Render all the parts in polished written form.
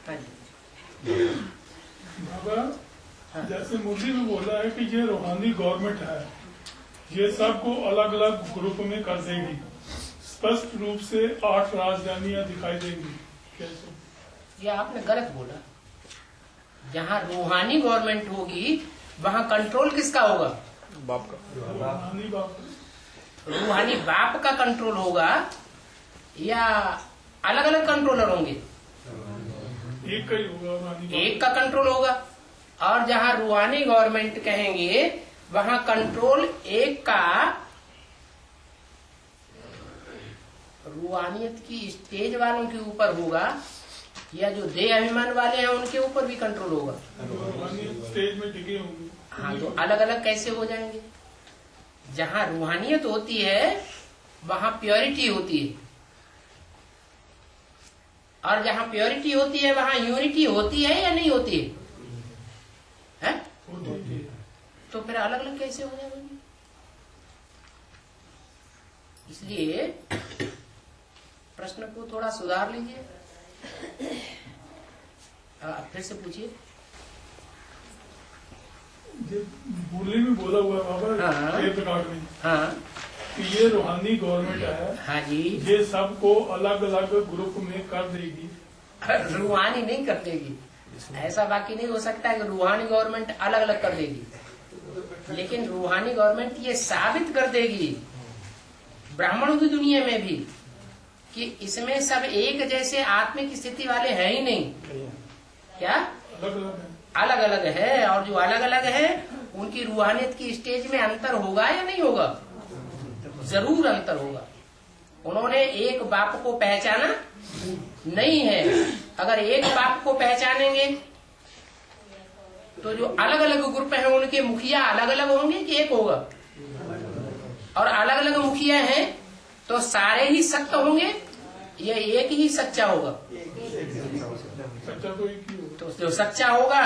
हाँ जी बाबा, जैसे मुरली में बोला है कि ये रूहानी गवर्नमेंट है, ये सबको अलग अलग ग्रुप में कर देगी, स्पष्ट रूप से 8 राजधानियां दिखाई देंगी, कैसे? ये आपने गलत बोला। जहाँ रूहानी गवर्नमेंट होगी वहाँ कंट्रोल किसका होगा? बाप का। रूहानी बाप रूहानी बाप का कंट्रोल होगा या अलग अलग कंट्रोलर होंगे? एक का ही होगा, रूहानी बाप। एक का कंट्रोल होगा। और जहाँ रूहानी गवर्नमेंट कहेंगे वहाँ कंट्रोल एक का, रूहानियत की स्टेज वालों के ऊपर होगा या जो देह अभिमान वाले हैं उनके ऊपर भी कंट्रोल होगा। रूहानी स्टेज में टिके होंगे। हाँ, तो अलग अलग कैसे हो जाएंगे? जहाँ रूहानियत होती है वहाँ प्योरिटी होती है, और जहाँ प्योरिटी होती है वहाँ यूनिटी होती है या नहीं होती है? तो फिर अलग अलग कैसे हो जाएंगे? इसलिए प्रश्न को थोड़ा सुधार लीजिए। फिर से पूछिए। मुरली में बोला हुआ है बाबा, हाँ। टेप रिकॉर्ड में, हाँ कि ये रूहानी गवर्नमेंट है, हाँ जी, ये सबको अलग अलग ग्रुप में कर देगी। रूहानी नहीं कर देगी, ऐसा बाकी नहीं हो सकता कि रूहानी गवर्नमेंट अलग अलग कर देगी, लेकिन रूहानी गवर्नमेंट ये साबित कर देगी ब्राह्मणों की दुनिया में भी कि इसमें सब एक जैसे आत्मिक स्थिति वाले हैं ही नहीं। क्या? अलग अलग है। अलग अलग है, और जो अलग अलग है उनकी रूहानियत की स्टेज में अंतर होगा या नहीं होगा? जरूर अंतर होगा। उन्होंने एक बाप को पहचाना नहीं है। अगर एक बाप को पहचानेंगे तो जो अलग अलग ग्रुप हैं उनके मुखिया अलग अलग होंगे कि एक होगा? और अलग अलग मुखिया हैं तो सारे ही सत्य होंगे या एक ही सच्चा होगा? सच्चा तो एक ही होगा। तो जो सच्चा होगा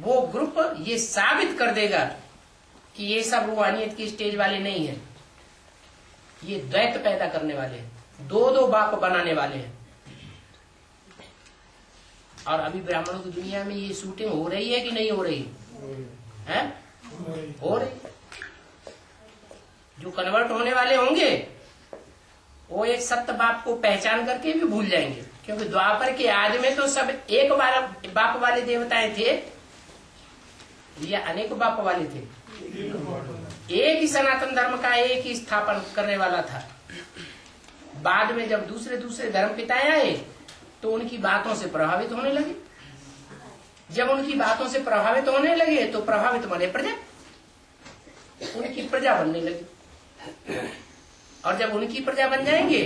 वो ग्रुप ये साबित कर देगा कि ये सब रूहानियत की स्टेज वाले नहीं है, ये द्वैत पैदा करने वाले हैं, दो दो बाप बनाने वाले हैं। और अभी ब्राह्मणों की दुनिया में ये शूटिंग हो रही है कि नहीं हो रही है? हो रही। जो कन्वर्ट होने वाले होंगे वो एक सत्य बाप को पहचान करके भी भूल जाएंगे, क्योंकि द्वापर के आदि में तो सब एक बाप वाले देवताएं थे या अनेक बाप वाले थे? एक ही सनातन धर्म का एक ही स्थापन करने वाला था। बाद में जब दूसरे दूसरे धर्म पिताएं आए तो उनकी बातों से प्रभावित होने लगे। जब उनकी बातों से प्रभावित होने लगे तो प्रभावित बने प्रजा, उनकी प्रजा बनने लगी। और जब उनकी प्रजा बन जाएंगे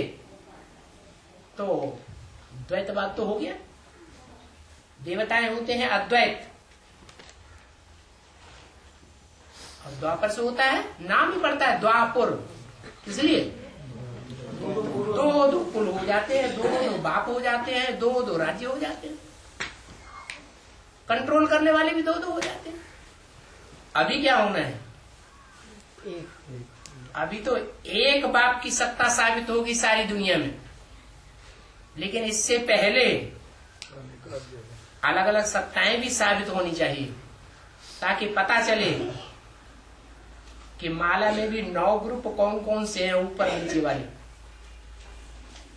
तो द्वैतवाद तो हो गया। देवताएं होते हैं अद्वैत, और द्वापर से होता है, नाम ही पड़ता है द्वापुर, इसलिए दो दो कुल हो जाते हैं, दो दो बाप हो जाते हैं, दो दो राज्य हो जाते हैं, कंट्रोल करने वाले भी दो दो हो जाते हैं। अभी क्या होना है? अभी तो एक बाप की सत्ता साबित होगी सारी दुनिया में, लेकिन इससे पहले अलग अलग सत्ताएं भी साबित होनी चाहिए, ताकि पता चले कि माला में भी 9 ग्रुप कौन कौन से हैं, ऊपर नीचे वाले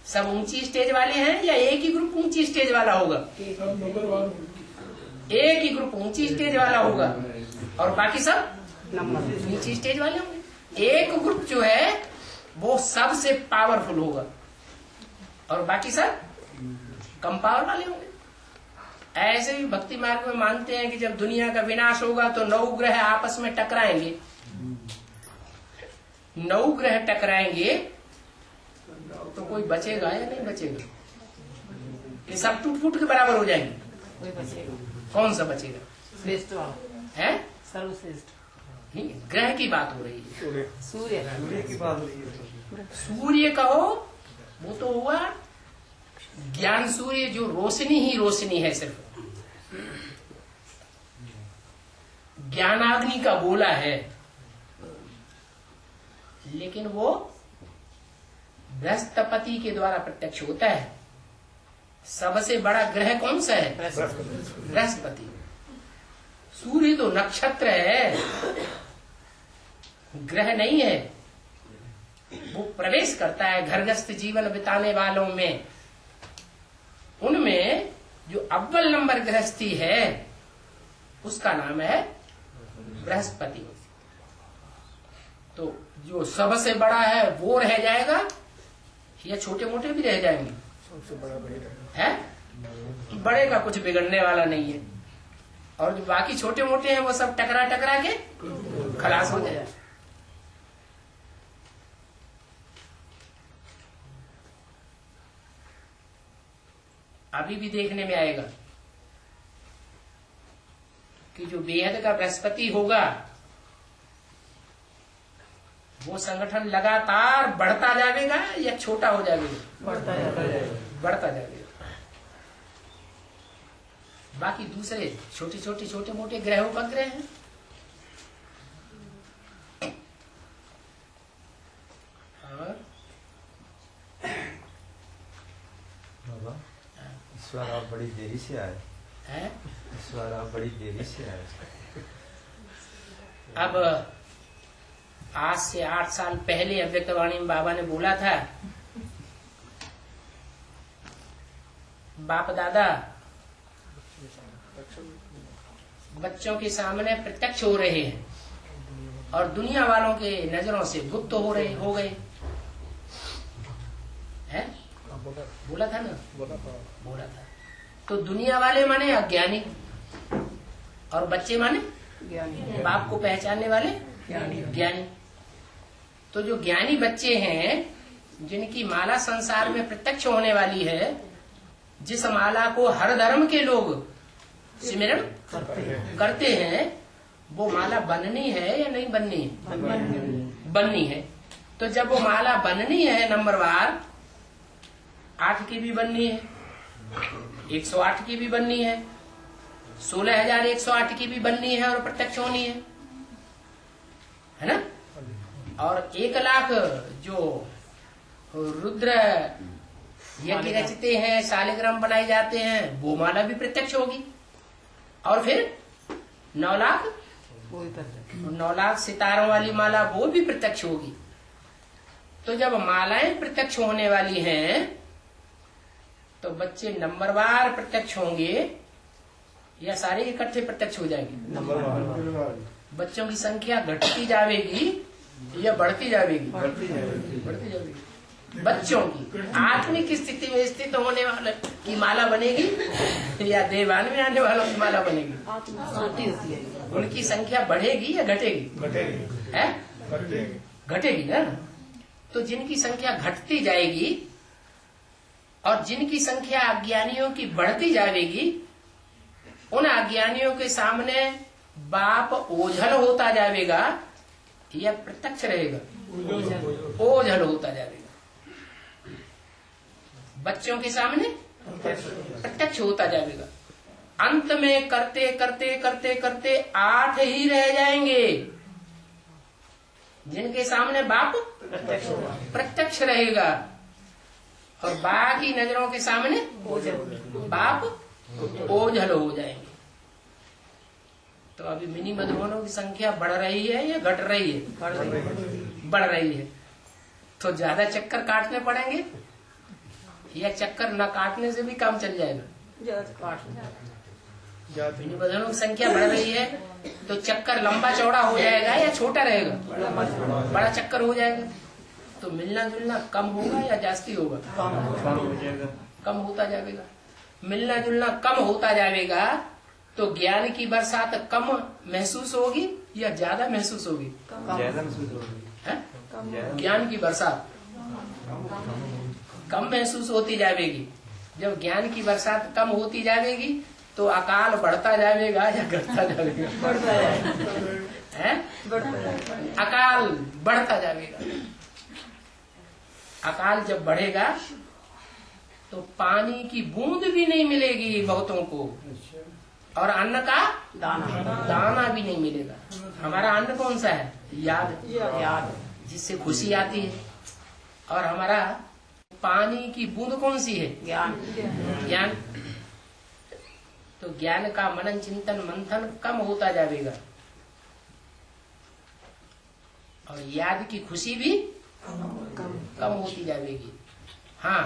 सब ऊंची स्टेज वाले हैं या एक ही ग्रुप ऊंची स्टेज वाला होगा? एक ही ग्रुप ऊंची स्टेज वाला होगा और बाकी सब नीची स्टेज वाले होंगे। एक ग्रुप जो है वो सबसे पावरफुल होगा और बाकी सब कम पावर वाले होंगे। ऐसे ही भक्ति मार्ग में मानते हैं कि जब दुनिया का विनाश होगा तो 9 ग्रह आपस में टकराएंगे। 9 ग्रह टकराएंगे तो कोई बचेगा या नहीं बचेगा? ये सब टूट फूट के बराबर हो जाएंगे। कोई बचेगा? कौन सा बचेगा? श्रेष्ठ वाला है? सर्वश्रेष्ठ नहीं, ग्रह की बात हो रही है। सूर्य की बात है। सूर्य कहो वो तो हुआ ज्ञान सूर्य, जो रोशनी ही रोशनी है, सिर्फ ज्ञानाग्नि का गोला है, लेकिन वो बृहस्पति के द्वारा प्रत्यक्ष होता है। सबसे बड़ा ग्रह कौन सा है? बृहस्पति। सूर्य तो नक्षत्र है, ग्रह नहीं है। वो प्रवेश करता है घरगस्त जीवन बिताने वालों में। उनमें जो अव्वल नंबर गृहस्थी है उसका नाम है बृहस्पति। तो जो सबसे बड़ा है वो रह जाएगा या छोटे मोटे भी रह जाएंगे? सबसे बड़ा वही रहेगा। है, बड़े का कुछ बिगड़ने वाला नहीं है। और जो बाकी छोटे मोटे हैं वो सब टकरा टकरा के खलास हो जाए। अभी भी देखने में आएगा कि जो बेहद का बृहस्पति होगा वो संगठन लगातार बढ़ता जाएगा या छोटा हो जाएगा? बढ़ता जाएगा। बाकी दूसरे छोटे मोटे ग्रह उपग्रह हैं। और बाबा, इस बार आप बड़ी देरी से आए। हैं? इस बार आप बड़ी देरी से आए। अब आज से 8 साल पहले अव्यक्तवाणी में बाबा ने बोला था, बाप दादा बच्चों के सामने प्रत्यक्ष हो रहे हैं और दुनिया वालों के नजरों से गुप्त हो गए हैं? बोला था ना? बोला था। तो दुनिया वाले माने अज्ञानी और बच्चे माने बाप को पहचानने वाले ज्ञानी। तो जो ज्ञानी बच्चे हैं जिनकी माला संसार में प्रत्यक्ष होने वाली है, जिस माला को हर धर्म के लोग सिमरण करते हैं, वो माला बननी है या नहीं बननी है? बननी है। तो जब वो माला बननी है नंबरवार, 8 की भी बननी है, 108 की भी बननी है, 16,108 की भी बननी है और प्रत्यक्ष होनी है ना? और 1 लाख जो रुद्र यज्ञ रचते हैं, शालिग्राम बनाए जाते हैं, वो माला भी प्रत्यक्ष होगी। और फिर 9 लाख सितारों वाली माला वो भी प्रत्यक्ष होगी। तो जब मालाएं प्रत्यक्ष होने वाली हैं तो बच्चे नंबरवार प्रत्यक्ष होंगे या सारे इकट्ठे प्रत्यक्ष हो जाएंगे? बच्चों की संख्या घटती जाएगी या बढ़ती जाएगी? बढ़ती जाएगी। बच्चों की आत्मिक स्थिति में स्थित होने वाले की माला बनेगी या देवान में आने वालों की माला बनेगी? उनकी संख्या बढ़ेगी या घटेगी? घटेगी ना। तो जिनकी संख्या घटती जाएगी और जिनकी संख्या अज्ञानियों की बढ़ती जाएगी, उन अज्ञानियों के सामने बाप ओझल होता जाएगा या प्रत्यक्ष रहेगा? ओझल होता जाएगा। बच्चों के सामने प्रत्यक्ष होता जाएगा। अंत में करते करते करते करते 8 ही रह जाएंगे जिनके सामने बाप प्रत्यक्ष रहेगा और बाकी नजरों के सामने बाप ओझल हो जाएंगे। तो अभी मिनी मधुबनों की संख्या बढ़ रही है या घट रही है? बढ़ रही है। तो ज्यादा चक्कर काटने पड़ेंगे या चक्कर न काटने से भी काम चल जाएगा? मिनी मधुबनों की संख्या बढ़ रही है तो चक्कर लंबा चौड़ा हो जाएगा या छोटा रहेगा? बड़ा चक्कर हो जाएगा। तो मिलना जुलना कम होगा या जास्ती होगा? कम होता जाएगा। मिलना जुलना कम होता जाएगा तो ज्ञान की बरसात कम महसूस होगी या ज्यादा महसूस होगी? ज्यादा महसूस होगी। ज्ञान की बरसात कम महसूस होती जाएगी। जब ज्ञान की बरसात कम होती जाएगी तो अकाल बढ़ता जाएगा या घटता जाएगा? अकाल बढ़ता जाएगा। अकाल जब बढ़ेगा तो पानी की बूंद भी नहीं मिलेगी बहुतों को और अन्न का दाना भी नहीं मिलेगा। हमारा अन्न कौन सा है? याद, जिससे खुशी आती है। और हमारा पानी की बूंद कौन सी है? ज्ञान। ज्ञान। तो ज्ञान का मनन चिंतन मंथन कम होता जाएगा और याद की खुशी भी कम होती जाएगी। हाँ,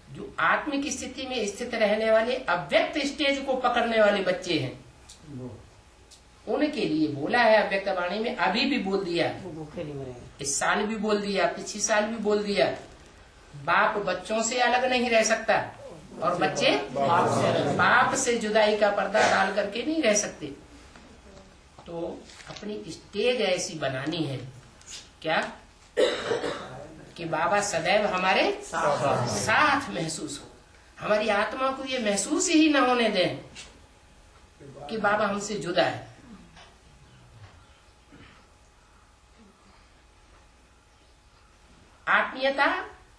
जो आत्मिक स्थिति में स्थित रहने वाले अव्यक्त स्टेज को पकड़ने वाले बच्चे हैं, उनके लिए बोला है अव्यक्त वाणी में। अभी भी बोल दिया, वो भूखे नहीं मरेंगे। इस साल भी बोल दिया, पिछले साल भी बोल दिया, बाप बच्चों से अलग नहीं रह सकता और बच्चे बाप से जुदाई का पर्दा डाल करके नहीं रह सकते। तो अपनी स्टेज ऐसी बनानी है क्या कि बाबा सदैव हमारे साथ महसूस हो। हमारी आत्मा को ये महसूस ही न होने दें कि बाबा हमसे जुदा है। आत्मीयता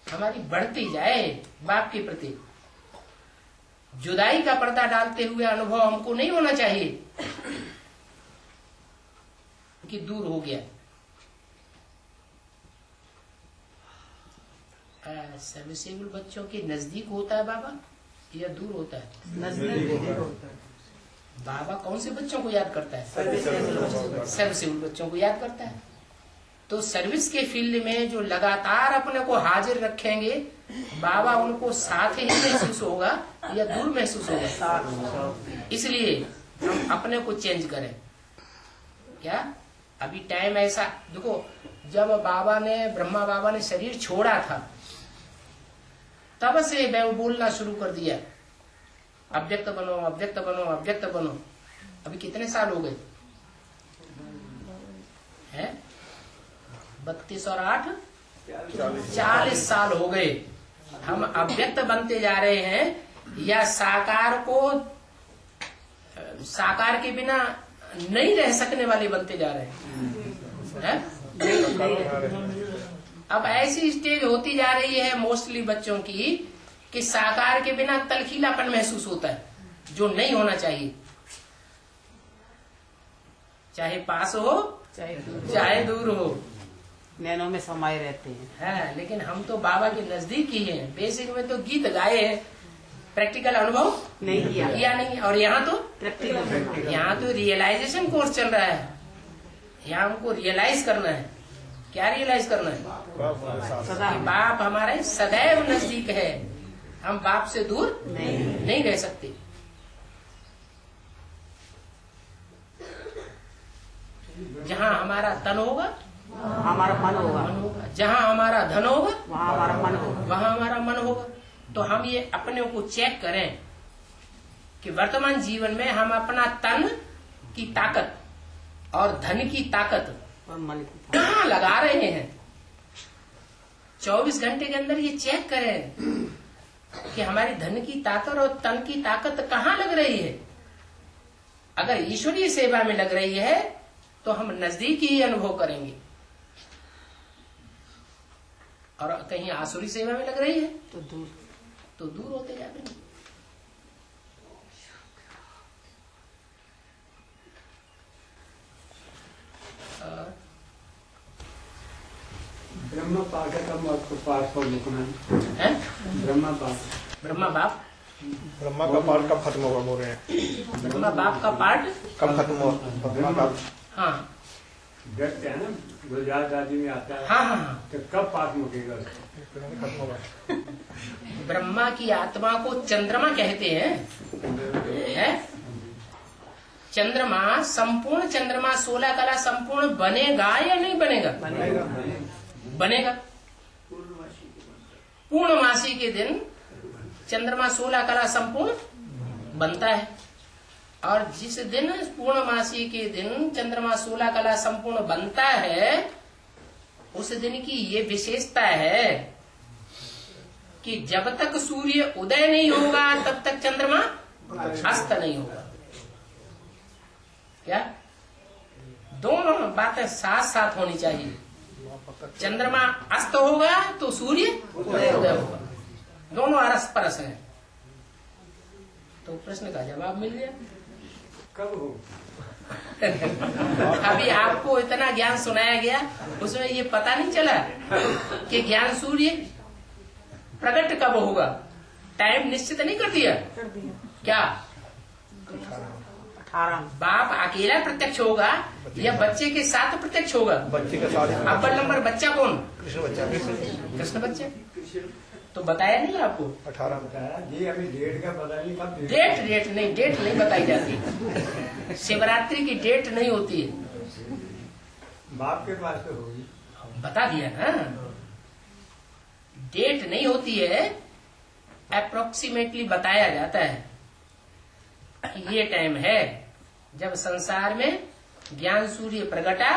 हमारी बढ़ती जाए बाप के प्रति। जुदाई का पर्दा डालते हुए अनुभव हमको नहीं होना चाहिए कि दूर हो गया। सर्विसेबल बच्चों के नजदीक होता है बाबा या दूर होता है? नजदीक होता है। बाबा कौन से बच्चों को याद करता है? सर्विसेबल बच्चों को याद करता है। तो सर्विस के फील्ड में जो लगातार अपने को हाजिर रखेंगे, बाबा उनको साथ ही महसूस होगा या दूर महसूस होगा। इसलिए हम अपने को चेंज करें। क्या अभी टाइम ऐसा देखो, जब ब्रह्मा बाबा ने शरीर छोड़ा था, तब से मैं बोलना शुरू कर दिया, अव्यक्त बनो, अव्यक्त बनो, अव्यक्त बनो। अभी कितने साल हो गए हैं? 32 और 8 40 साल हो गए। हम अव्यक्त बनते जा रहे हैं या साकार के बिना नहीं रह सकने वाले बनते जा रहे हैं? अब ऐसी स्टेज होती जा रही है मोस्टली बच्चों की कि साकार के बिना तलखीलापन महसूस होता है, जो नहीं होना चाहिए। चाहे पास हो चाहे दूर हो, नैनों में समाये रहते हैं। है। लेकिन हम तो बाबा के नजदीक ही हैं। बेसिक में तो गीत गाए हैं, प्रैक्टिकल अनुभव नहीं किया नहीं। और यहाँ तो प्रैक्टिकल, यहाँ तो रियलाइजेशन कोर्स चल रहा है। यहाँ हमको रियलाइज करना है। क्या रियलाइज करना है? सदा कि बाप हमारे सदैव नजदीक है, हम बाप से दूर नहीं रह सकते। जहाँ हमारा तन होगा हमारा मन होगा, मन होगा, जहाँ हमारा धन होगा वहाँ हमारा मन होगा। वहाँ हमारा मन होगा। तो हम ये अपने को चेक करें कि वर्तमान जीवन में हम अपना तन की ताकत और धन की ताकत और मन की कहाँ लगा रहे हैं। 24 घंटे के अंदर ये चेक करें कि हमारी धन की ताकत और तन की ताकत कहाँ लग रही है। अगर ईश्वरीय सेवा में लग रही है तो हम नजदीक ही अनुभव करेंगे, और कहीं आसुरी सेवा में लग रही है तो दूर होते जाते हैं। ब्रह्मा पाठ का आपको पाठ पर लिखना है? ब्रह्मा पाठ, ब्रह्मा बाप ब्रह्मा का पाठ कब खत्म होगा बोल रहे हैं? ब्रह्मा बाप का पाठ कब खत्म होगा? ब्रह्मा का हाँ देखते हैं ना, गुजरात आदि में आता है। हाँ हाँ हाँ। तो कब पाठ मुकेगा? खत्म होगा। ब्रह्मा की आत्मा को चंद्रमा कहते हैं, है? चंद्रमा संपूर्ण चंद्रमा 16 कला संपूर्ण बनेगा या नहीं बनेगा? बनेगा। पूर्णमासी के दिन चंद्रमा 16 कला संपूर्ण बनता है, और जिस दिन पूर्णमासी के दिन चंद्रमा 16 कला संपूर्ण बनता है, उस दिन की ये विशेषता है कि जब तक सूर्य उदय नहीं होगा तब तक चंद्रमा अस्त नहीं होगा। क्या दोनों बातें साथ साथ होनी चाहिए। चंद्रमा अस्त होगा तो सूर्य उदय होगा, दोनों अरस परस हैं। तो प्रश्न का जवाब मिल गया। कब हो? अभी आपको इतना ज्ञान सुनाया गया, उसमें ये पता नहीं चला कि ज्ञान सूर्य प्रकट कब होगा, टाइम निश्चित नहीं कर दिया क्या? 18 बाप अकेला प्रत्यक्ष होगा या बच्चे के साथ प्रत्यक्ष होगा? बच्चे के साथ अव्वल नंबर बच्चा कौन? कृष्ण बच्चा कृष्ण बच्चा। तो बताया नहीं आपको? 18 में बताया जी, अभी डेट का पता नहीं कब डेट नहीं बताई जाती। शिवरात्रि की डेट नहीं होती है। बाप के पास तो होगी। बता दिया ना, डेट नहीं होती है, अप्रोक्सीमेटली बताया जाता है। ये टाइम है जब संसार में ज्ञान सूर्य प्रगटा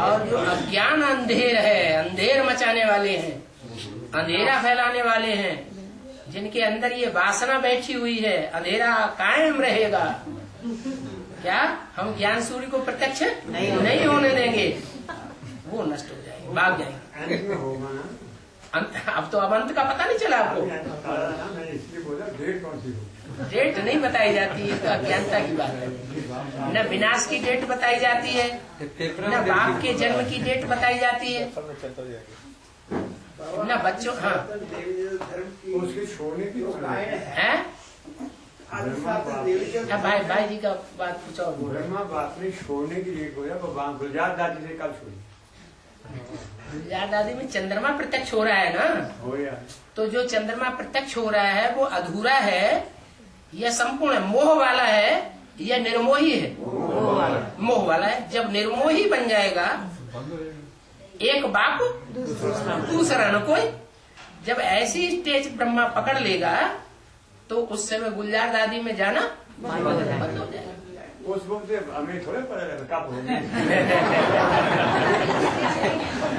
और जो अज्ञान अंधेर है, अंधेर मचाने वाले हैं, अंधेरा फैलाने वाले हैं, जिनके अंदर ये वासना बैठी हुई है, अंधेरा कायम रहेगा। क्या हम ज्ञान सूर्य को प्रत्यक्ष नहीं होने देंगे? वो नष्ट हो जाएंगे, भाग जाएंगे। अंत में होगा ना। अब तो अब अंत का पता नहीं चला आपको। मैंने इसलिए बोला डेट कौन सी होगी। डेट नहीं बताई जाती है, तो अज्ञानता की बात है। न विनाश की डेट बताई जाती है, न बाप के जन्म की डेट बताई जाती है, सब में चलता जाएगा। न बच्चों। हाँ उसके छोड़ने की है। अब भाई जी का बात कुछ और बोल रहे ब्रह्मा बाप ने छोड़ने की डेट बोला, गुजरात दादी से कब छोड़ी? हैं। दादी में चंद्रमा प्रत्यक्ष हो रहा है ना, हो गया। तो जो चंद्रमा प्रत्यक्ष हो रहा है वो अधूरा है या संपूर्ण है? मोह वाला है या निर्मोही है? मोह वाला है। जब निर्मोही बन जाएगा, एक बाप दूसरा न कोई, जब ऐसी स्टेज ब्रह्मा पकड़ लेगा तो उस समय गुलजार दादी में जाना बंद हो जाएगा। उस वक्त हमें थोड़े पता लगा कब होगी।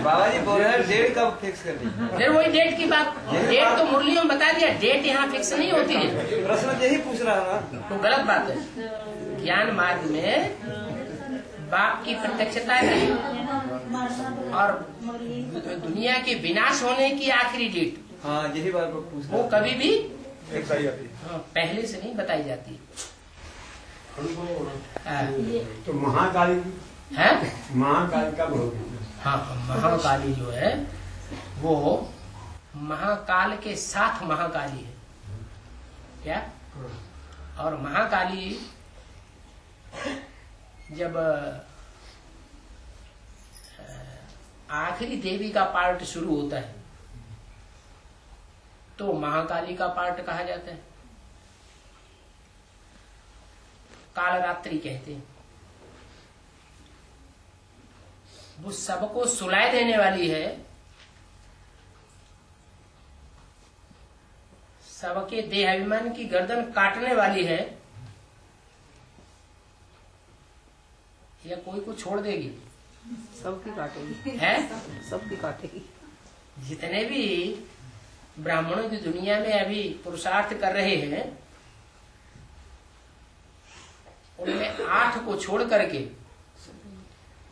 बाबा जी बोल रहे हैं डेट कब फिक्स कर दी? फिर वही डेट की बात, डेट तो मुरलियों में बता दिया, डेट यहाँ फिक्स नहीं होती है। प्रश्न यही पूछ रहा ना। तो गलत बात है। ज्ञान मार्ग में बाप की प्रत्यक्षता नहीं और दुनिया के विनाश होने की आखिरी डेट, हाँ यही बात मैं पूछ वो रहा कभी भी एक सही आती है। पहले से नहीं बताई जाती है। तो महाकाली है? महाकाली कब होगी? हाँ, महाकाली जो है वो महाकाल के साथ महाकाली है क्या? और महाकाली जब आखिरी देवी का पार्ट शुरू होता है तो महाकाली का पार्ट कहा जाता है, कालरात्रि कहते हैं। वो सबको सुलाए देने वाली है, सबके देहाभिमान की गर्दन काटने वाली है, या कोई को छोड़ देगी? सबकी काटेगी है? सबकी काटेगी। जितने भी ब्राह्मणों की दुनिया में अभी पुरुषार्थ कर रहे हैं उनमें 8 को छोड़ करके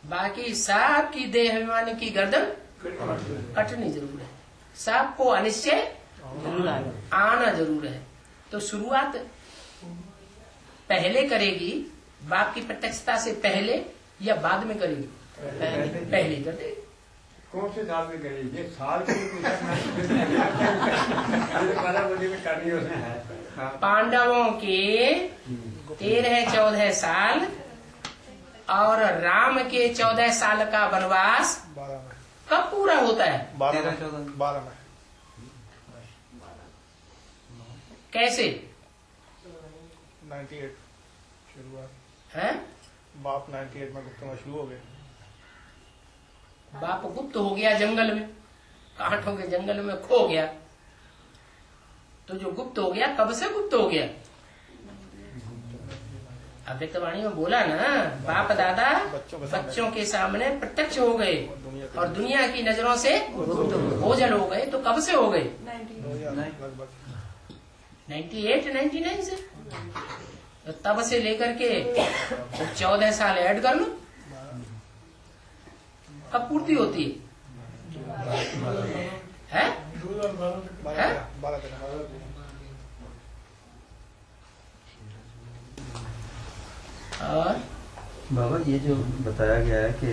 बाकी सबकी देहाभिमान की गर्दन कटनी जरूर है। सबको अनिश्चय जरूर आएगा। आना जरूर है। तो शुरुआत पहले करेगी, बाप की प्रत्यक्षता से पहले या बाद में करेगी? पहले कर देगी। कौन से साल में करेगी? ये साल के में करनी उसने है। पांडवों के 13-14 साल और राम के 14 साल का वनवास 12 में कब पूरा होता है? 12 में कैसे? 98 शुरुआत है? बाप 98 में गुप्त में शुरू हो गए। बाप गुप्त हो गया जंगल में, कांटों के जंगल में खो गया। तो जो गुप्त हो गया, कब से गुप्त हो गया? अव्यक्तवाणी में बोला ना, बाप दादा बच्चों के सामने प्रत्यक्ष हो गए और दुनिया की नजरों से ओझल हो गए। तो कब से हो गए? 98-99 से। तो तब से लेकर के 14 साल ऐड कर लो, कब पूर्ति होती है? 12 और बाबा ये जो बताया गया है कि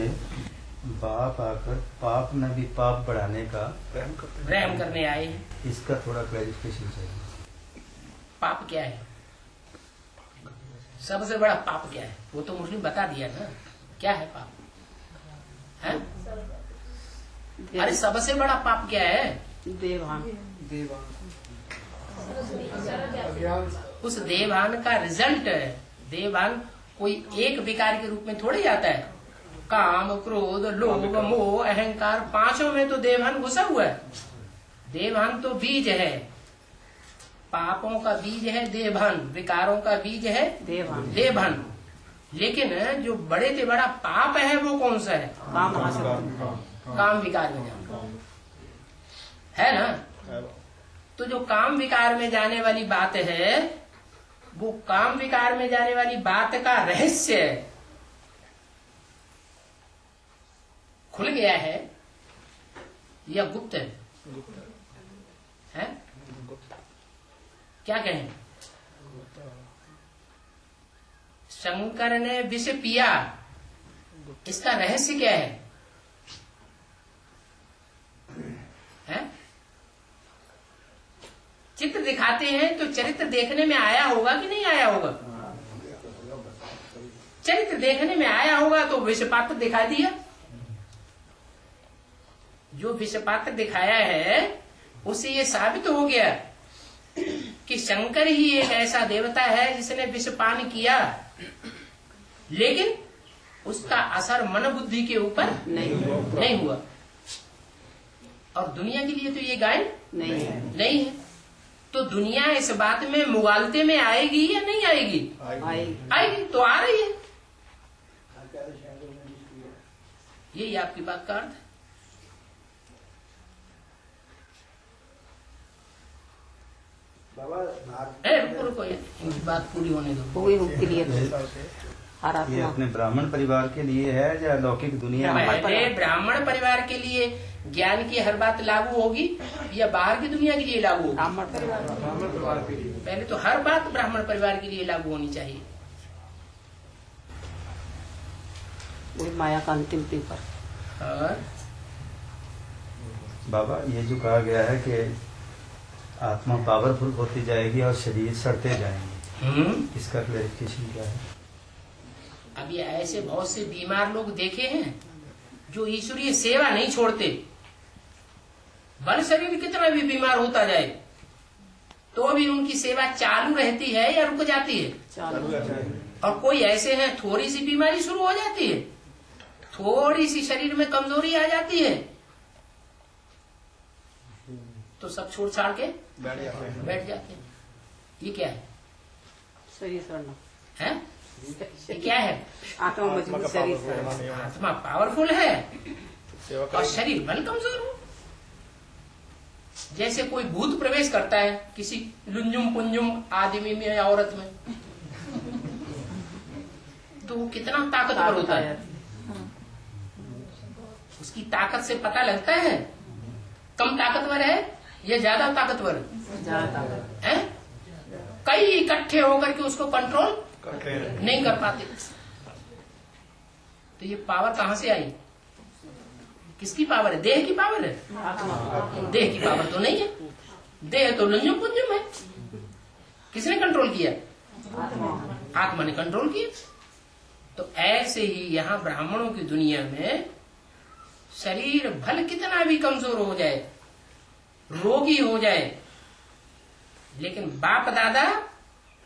बाप आकर पाप में भी पाप बढ़ाने का रहम करने आए हैं। इसका थोड़ा क्लैरिफिकेशन चाहिए। पाप क्या है? सबसे बड़ा पाप क्या है? वो तो मुस्लिम बता दिया ना, क्या है पाप? है? अरे सबसे बड़ा पाप क्या है? देवान। उस देवान का रिजल्ट है। देवान कोई एक विकार के रूप में थोड़ी आता है। काम, क्रोध, लोभ, मोह, अहंकार, पांचों में तो देवान घुसा हुआ है। देवान तो बीज है, पापों का बीज है देवान, विकारों का बीज है देवान। लेकिन जो बड़े से बड़ा पाप है वो कौन सा है? काम विकार में जाना है ना। तो जो काम विकार में जाने वाली बात है, वो काम विकार में जाने वाली बात का रहस्य खुल गया है या गुप्त है? क्या कहें? शंकर ने विष पिया, इसका रहस्य क्या है? चित्र दिखाते हैं तो चरित्र देखने में आया होगा कि नहीं आया होगा? चरित्र देखने में आया होगा तो विषपात्र दिखा दिया। जो विषपात्र दिखाया है उससे ये साबित हो गया कि शंकर ही एक ऐसा देवता है जिसने विषपान किया, लेकिन उसका असर मन बुद्धि के ऊपर नहीं हुआ। और दुनिया के लिए तो ये गायन नहीं है। तो दुनिया इस बात में मुगालते में आएगी या नहीं आएगी? आएगी। तो आ रही है। यही आपकी बात का अर्थ है। रुको, इनकी बात पूरी होने दो। ये अपने ब्राह्मण परिवार के लिए है या लौकिक दुनिया में? पहले ब्राह्मण परिवार के लिए ज्ञान की हर बात लागू होगी या बाहर की दुनिया के लिए लागू होगी? ब्राह्मण परिवार के लिए। पहले तो हर बात ब्राह्मण परिवार के लिए लागू होनी चाहिए। माया का अंतिम पेपर। और बाबा ये जो कहा गया है कि आत्मा पावरफुल होती जाएगी और शरीर सड़ते जाएंगे, इसका क्लैरिफिकेशन क्या है? अभी ऐसे बहुत से बीमार लोग देखे हैं जो ईश्वरीय सेवा नहीं छोड़ते। भले शरीर कितना भी बीमार होता जाए तो भी उनकी सेवा चालू रहती है या रुक जाती है? और कोई ऐसे हैं थोड़ी सी बीमारी शुरू हो जाती है, थोड़ी सी शरीर में कमजोरी आ जाती है तो सब छोड़ छाड़ के बैठ जाते हैं। ये क्या है? शरीर सड़ना है? ये क्या है? आत्मा मजबूत, शरीर आत्मा पावरफुल है और शरीर बल कमजोर हो। जैसे कोई भूत प्रवेश करता है किसी लुंजुम पुंजुम आदमी में या औरत में, तो वो कितना ताकतवर होता है। उसकी ताकत से पता लगता है कम ताकतवर है या ज्यादा ताकतवर है। कई इकट्ठे होकर के उसको कंट्रोल नहीं कर पाते। तो ये पावर कहां से आई? किसकी पावर है? देह की पावर है? देह की पावर तो नहीं है। देह तो लंजुम पुंजुम है। किसने कंट्रोल किया? आत्मा ने कंट्रोल किया। तो ऐसे ही यहाँ ब्राह्मणों की दुनिया में शरीर भले कितना भी कमजोर हो जाए, रोगी हो जाए, लेकिन बाप दादा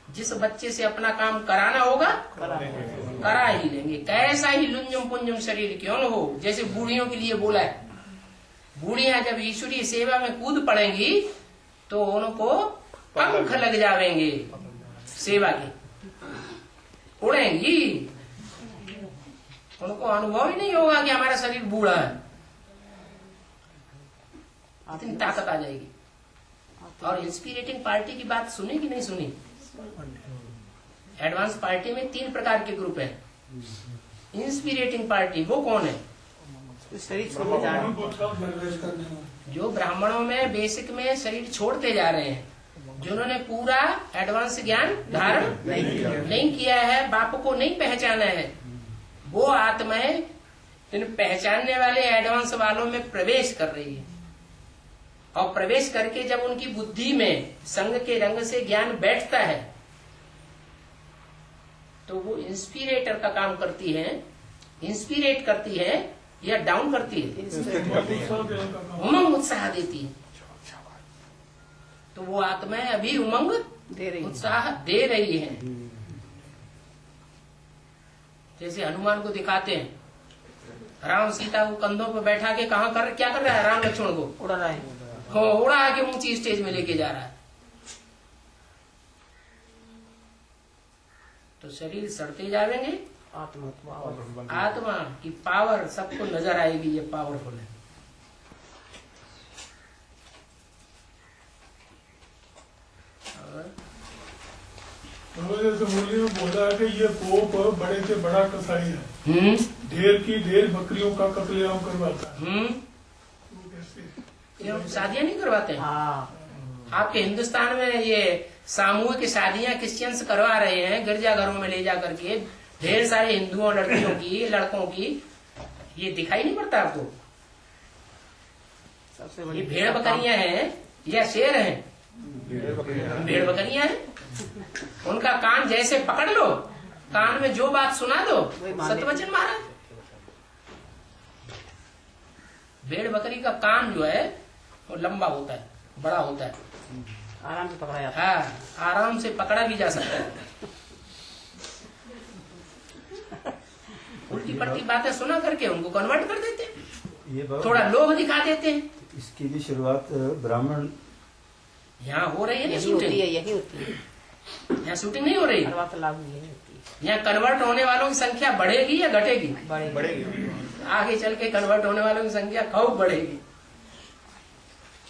जिस बच्चे से अपना काम कराना होगा करा ही लेंगे, कैसा ही लुंजुम पुंजुम शरीर क्यों न हो। जैसे बूढ़ियों के लिए बोला है, बूढ़ियां जब ईश्वरीय सेवा में कूद पड़ेंगी तो उनको पंख लग जाएंगे, सेवा के उड़ेंगी। उनको अनुभव ही नहीं होगा कि हमारा शरीर बूढ़ा है, इतनी ताकत आ जाएगी। और इंस्पिरेटिंग पार्टी की बात सुनी कि नहीं सुनी? एडवांस पार्टी में 3 प्रकार के ग्रुप है। इंस्पिरेटिंग पार्टी वो कौन है? शरीर छोड़ने जा रहे हैं, जो ब्राह्मणों में बेसिक में शरीर छोड़ते जा रहे हैं, जिन्होंने पूरा एडवांस ज्ञान धारण नहीं किया है, बाप को नहीं पहचाना है, वो आत्माएं इन पहचानने वाले एडवांस वालों में प्रवेश कर रही है, और प्रवेश करके जब उनकी बुद्धि में संग के रंग से ज्ञान बैठता है तो वो इंस्पिरेटर का काम करती है। इंस्पिरेट करती है या डाउन करती है? उमंग उत्साह देती है। तो वो आत्माएं अभी उमंग दे रही है। उत्साह दे रही है। जैसे हनुमान को दिखाते हैं, राम सीता को कंधों पर बैठा के क्या कर रहा है? राम लक्ष्मण को उड़ा रहा है। उड़ा के ऊंची स्टेज में लेके जा रहा है। तो शरीर सड़ते जाएंगे, आत्मा की पावर सबको नजर आएगी, ये पावरफुल है। जैसे मुरली में बोला है कि ये पोप बड़े से बड़ा कसाई है, ढेर की ढेर बकरियों का कत्लेआम करवाता है। वो कैसे? शादियां नहीं करवाते हैं? आपके हिंदुस्तान में ये सामूहिक शादियां क्रिश्चियंस करवा रहे हैं, गिरजाघरों में ले जा करके ढेर सारे हिंदुओं लड़कियों की, लड़कों की। ये दिखाई नहीं पड़ता आपको? ये भेड़ बकरियां हैं या शेर हैं? भेड़ बकरियां हैं। उनका कान जैसे पकड़ लो, कान में जो बात सुना दो, सत्यवचन महाराज। भेड़ बकरी का कान जो है वो लंबा होता है, बड़ा होता है, आराम से पकड़ा जाता है। हाँ, आराम से पकड़ा भी जा सकता है। उल्टी पट्टी बातें सुना करके उनको कन्वर्ट कर देते हैं, ये बात थोड़ा लोभ दिखा देते हैं। इसकी भी शुरुआत ब्राह्मण यहाँ हो रही है ना यही होती शूटिंग? है, यही होती है। यहाँ शूटिंग नहीं हो रही। हर बात लागू यही होती है। यहाँ कन्वर्ट होने वालों की संख्या बढ़ेगी या घटेगी? बढ़ेगी। आगे चल के कन्वर्ट होने वालों की संख्या खूब बढ़ेगी।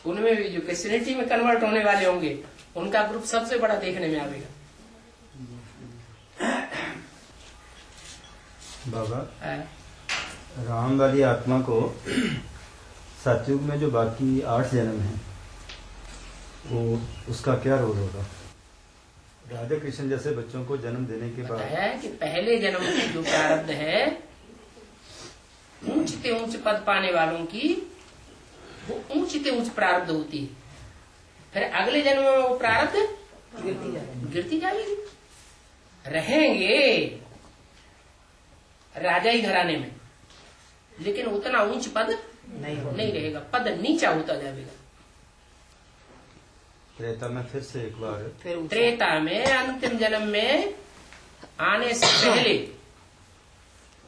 उनमें भी जो क्रिश्चियनिटी में कन्वर्ट होने वाले होंगे उनका ग्रुप सबसे बड़ा देखने में आएगा। बाबा, हाँ। राम वाली आत्मा को सतयुग में जो बाकी 8 जन्म हैं, वो उसका क्या रोल होगा? राधा कृष्ण जैसे बच्चों को जन्म देने के बाद बताया है कि पहले जन्म में जो प्रारब्ध है, ऊंच से ऊंच पद पाने वालों की वो ऊंच से ऊंच प्रारब्ध होती है। फिर अगले जन्म में वो प्रारब्ध गिरती जाएगी। रहेंगे राजा ही घराने में, लेकिन उतना ऊंच पद नहीं रहेगा, पद नीचा होता जाएगा। त्रेता में फिर से एक बार त्रेता में अंतिम जन्म में आने से पहले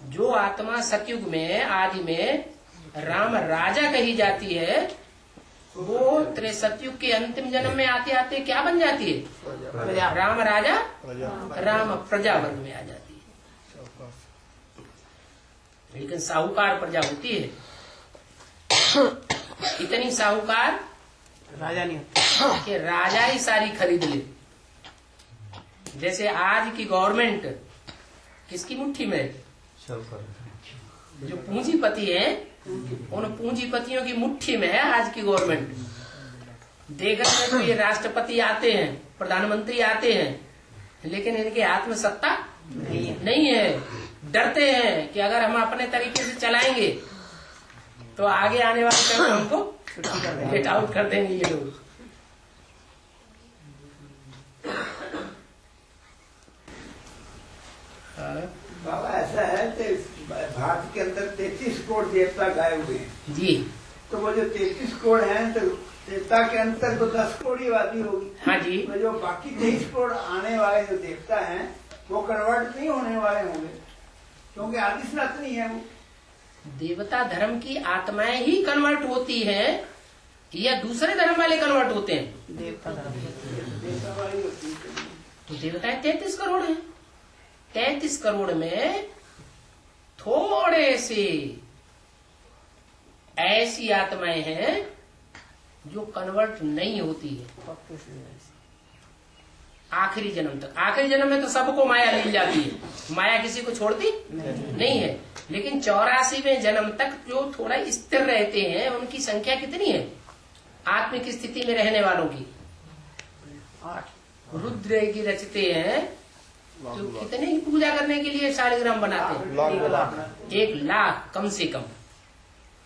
जो आत्मा सतयुग में आदि में राम राजा कही जाती है, वो सतयुग के अंतिम जन्म में आते आते क्या बन जाती है? राम राजा, राम प्रजा वर्ग में आ जाती है। लेकिन साहूकार प्रजा होती है, इतनी साहूकार राजा नहीं होता कि राजा ही सारी खरीद ले। जैसे आज की गवर्नमेंट किसकी मुट्ठी में है? जो पूंजीपति हैं, उन पूंजीपतियों की मुट्ठी में है आज की गवर्नमेंट। देखने में तो ये राष्ट्रपति आते हैं, प्रधानमंत्री आते हैं, लेकिन इनके हाथ में सत्ता नहीं है। डरते हैं कि अगर हम अपने तरीके से चलाएंगे तो आगे आने वाले टाइम में हमको गेट आउट कर देंगे ये लोग। बाबा ऐसा है कि भारत के अंदर 33 करोड़ देवता गाए हुए हैं जी। तो वो जो 33 करोड़ हैं तो देवता के अंतर तो 10 करोड़ ही आबादी होगी। हाँ जी। तो जो बाकी 23 करोड़ आने वाले जो देवता हैं वो कन्वर्ट नहीं होने वाले होंगे, क्योंकि आदि सनातनी है वो। देवता धर्म की आत्माएं ही कन्वर्ट होती हैं या दूसरे धर्म वाले कन्वर्ट होते हैं? देवता धर्म। देवता वाली होती है। तो देवताएं 33 करोड़ हैं। 33 करोड़ में थोड़े से ऐसी आत्माएं हैं जो कन्वर्ट नहीं होती है आखिरी जन्म तक। आखिरी जन्म में तो सबको माया मिल जाती है, माया किसी को छोड़ती नहीं है। लेकिन 84वें जन्म तक जो थोड़ा स्थिर रहते हैं उनकी संख्या कितनी है आत्मिक स्थिति में रहने वालों की? 8 रुद्र की रचते हैं तो कितने की पूजा करने के लिए शालिग्राम बनाते हैं? 1 लाख कम से कम।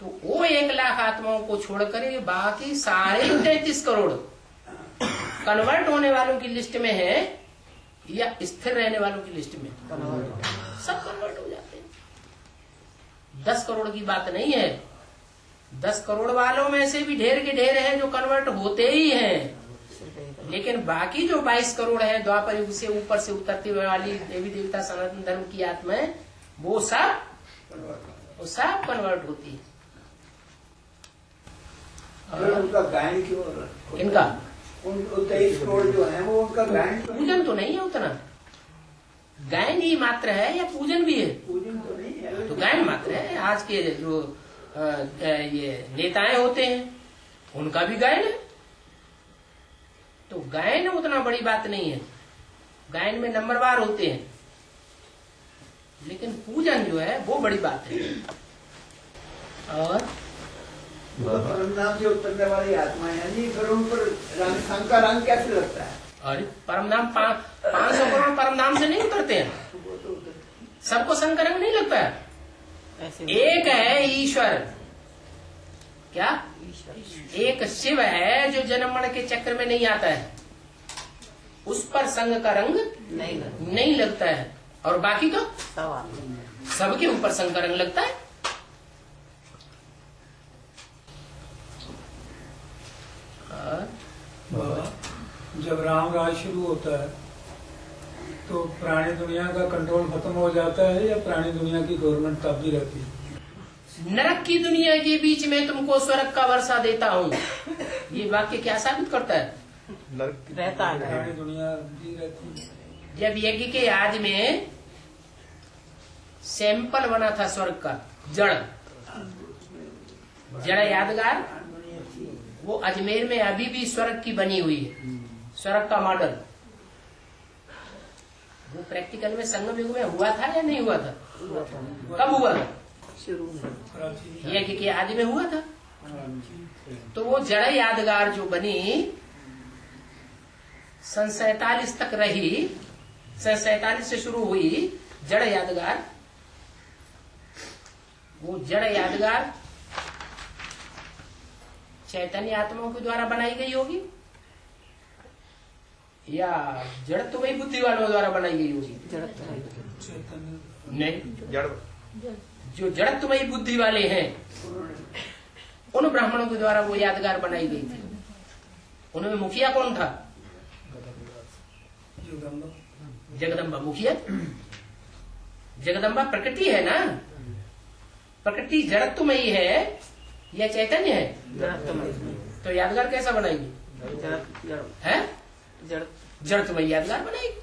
तो वो 1 लाख आत्माओं को छोड़कर ये बाकी सारे 33 करोड़ कन्वर्ट होने वालों की लिस्ट में है या स्थिर रहने वालों की लिस्ट में? सब कन्वर्ट हो जाते हैं। 10 करोड़ की बात नहीं है। 10 करोड़ वालों में से भी ढेर के ढेर हैं जो कन्वर्ट होते ही हैं, लेकिन बाकी जो 22 करोड़ है द्वापर युग से ऊपर से उतरती वाली देवी देवता सनातन धर्म की आत्माएं, वो सब कन्वर्ट होती है। उनका गायन क्यों? इनका उन 23 करोड़ जो है वो उनका गायन तो पूजन तो नहीं है उतना। गायन ही मात्र है या पूजन भी है? पूजन तो नहीं है। तो गायन मात्र है। आज के जो ये नेताएं होते हैं उनका भी गायन है। तो गायन उतना बड़ी बात नहीं है। गायन में नंबरवार होते हैं, लेकिन पूजन जो है वो बड़ी बात है। और परम नाम से उतरने वाली आत्मा यानी फिर उन पर रंग का रंग कैसे लगता है? अरे परम नाम 500 करोड़ परम नाम से नहीं उतरते हैं। सबको संग का रंग नहीं लगता है। एक है ईश्वर, क्या? एक शिव है जो जन्म मरण के चक्र में नहीं आता है, उस पर संग का रंग नहीं लगता है। और बाकी तो सबके ऊपर संग का रंग लगता है। जब राम राज शुरू होता है तो प्राणी दुनिया का कंट्रोल खत्म हो जाता है या प्राणी दुनिया की गवर्नमेंट तब भी रहती है? नरक की दुनिया के बीच में तुमको स्वर्ग का वर्षा देता हूँ, ये वाक्य क्या साबित करता है? रहता है। प्राणी दुनिया भी रहती है। जब यज्ञ के आदि में सैंपल बना था स्वर्ग का, जड़ यादगार, वो अजमेर में अभी भी स्वर्ग की बनी हुई है, स्वर्ग का मॉडल। वो प्रैक्टिकल में संगम युग में हुआ था या नहीं हुआ था? कब हुआ था? शुरू में यज्ञ के आदि में हुआ था। तो वो जड़ यादगार जो बनी सन 47 तक रही, सन 47 से शुरू हुई जड़ यादगार। वो जड़ यादगार चैतन्य आत्माओं के द्वारा बनाई गई होगी या जड़त्वमयी बुद्धि वालों द्वारा बनाई गई होगी? नहीं, जो जड़त्वमयी बुद्धि वाले हैं उन ब्राह्मणों के द्वारा वो यादगार बनाई गई थी। उनमें मुखिया कौन था? जगदम्बा मुखिया। जगदम्बा प्रकृति है ना, प्रकृति जड़त्वमयी है या चैतन्य है? तो यादगार कैसा बनाएगी? जड़त्वमयी यादगार बनाएगी।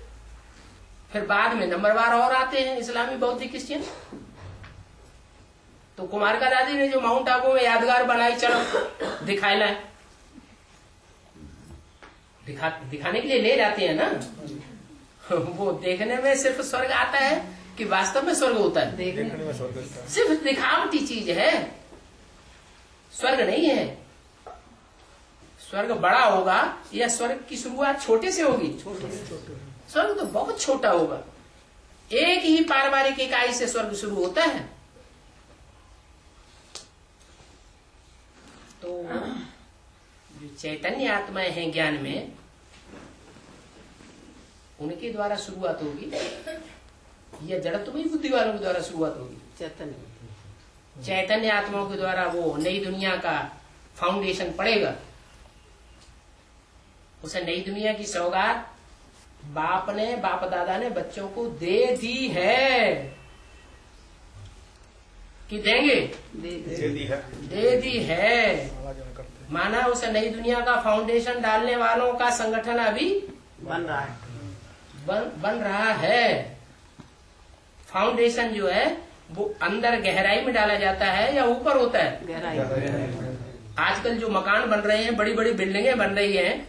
फिर बाद में नंबरवार और आते हैं, इस्लामी, बौद्धिक, क्रिश्चियन। तो कुमार का दादी ने जो माउंट आबू में यादगार बनाई, चलो दिखाए लाए, दिखाने के लिए ले जाते हैं ना। वो देखने में सिर्फ स्वर्ग आता है कि वास्तव में स्वर्ग होता है? देखने में स्वर्ग सिर्फ दिखावटी चीज है, स्वर्ग नहीं है। स्वर्ग बड़ा होगा या स्वर्ग की शुरुआत छोटे से होगी? स्वर्ग तो बहुत छोटा होगा। एक ही पारिवारिक इकाई से स्वर्ग शुरू होता है। तो जो चैतन्य आत्माएं हैं ज्ञान में, उनके द्वारा शुरुआत होगी या जड़त्वमयी बुद्धि वालों के द्वारा शुरुआत होगी? चैतन्य आत्माओं के द्वारा वो नई दुनिया का फाउंडेशन पड़ेगा। उसे नई दुनिया की सौगात बाप दादा ने बच्चों को दे दी है कि देंगे? दे दी है। माना उसे नई दुनिया का फाउंडेशन डालने वालों का संगठन अभी बन रहा है। फाउंडेशन जो है वो अंदर गहराई में डाला जाता है या ऊपर होता है? गहराई। आजकल जो मकान बन रहे हैं, बड़ी बड़ी बिल्डिंगें बन रही हैं,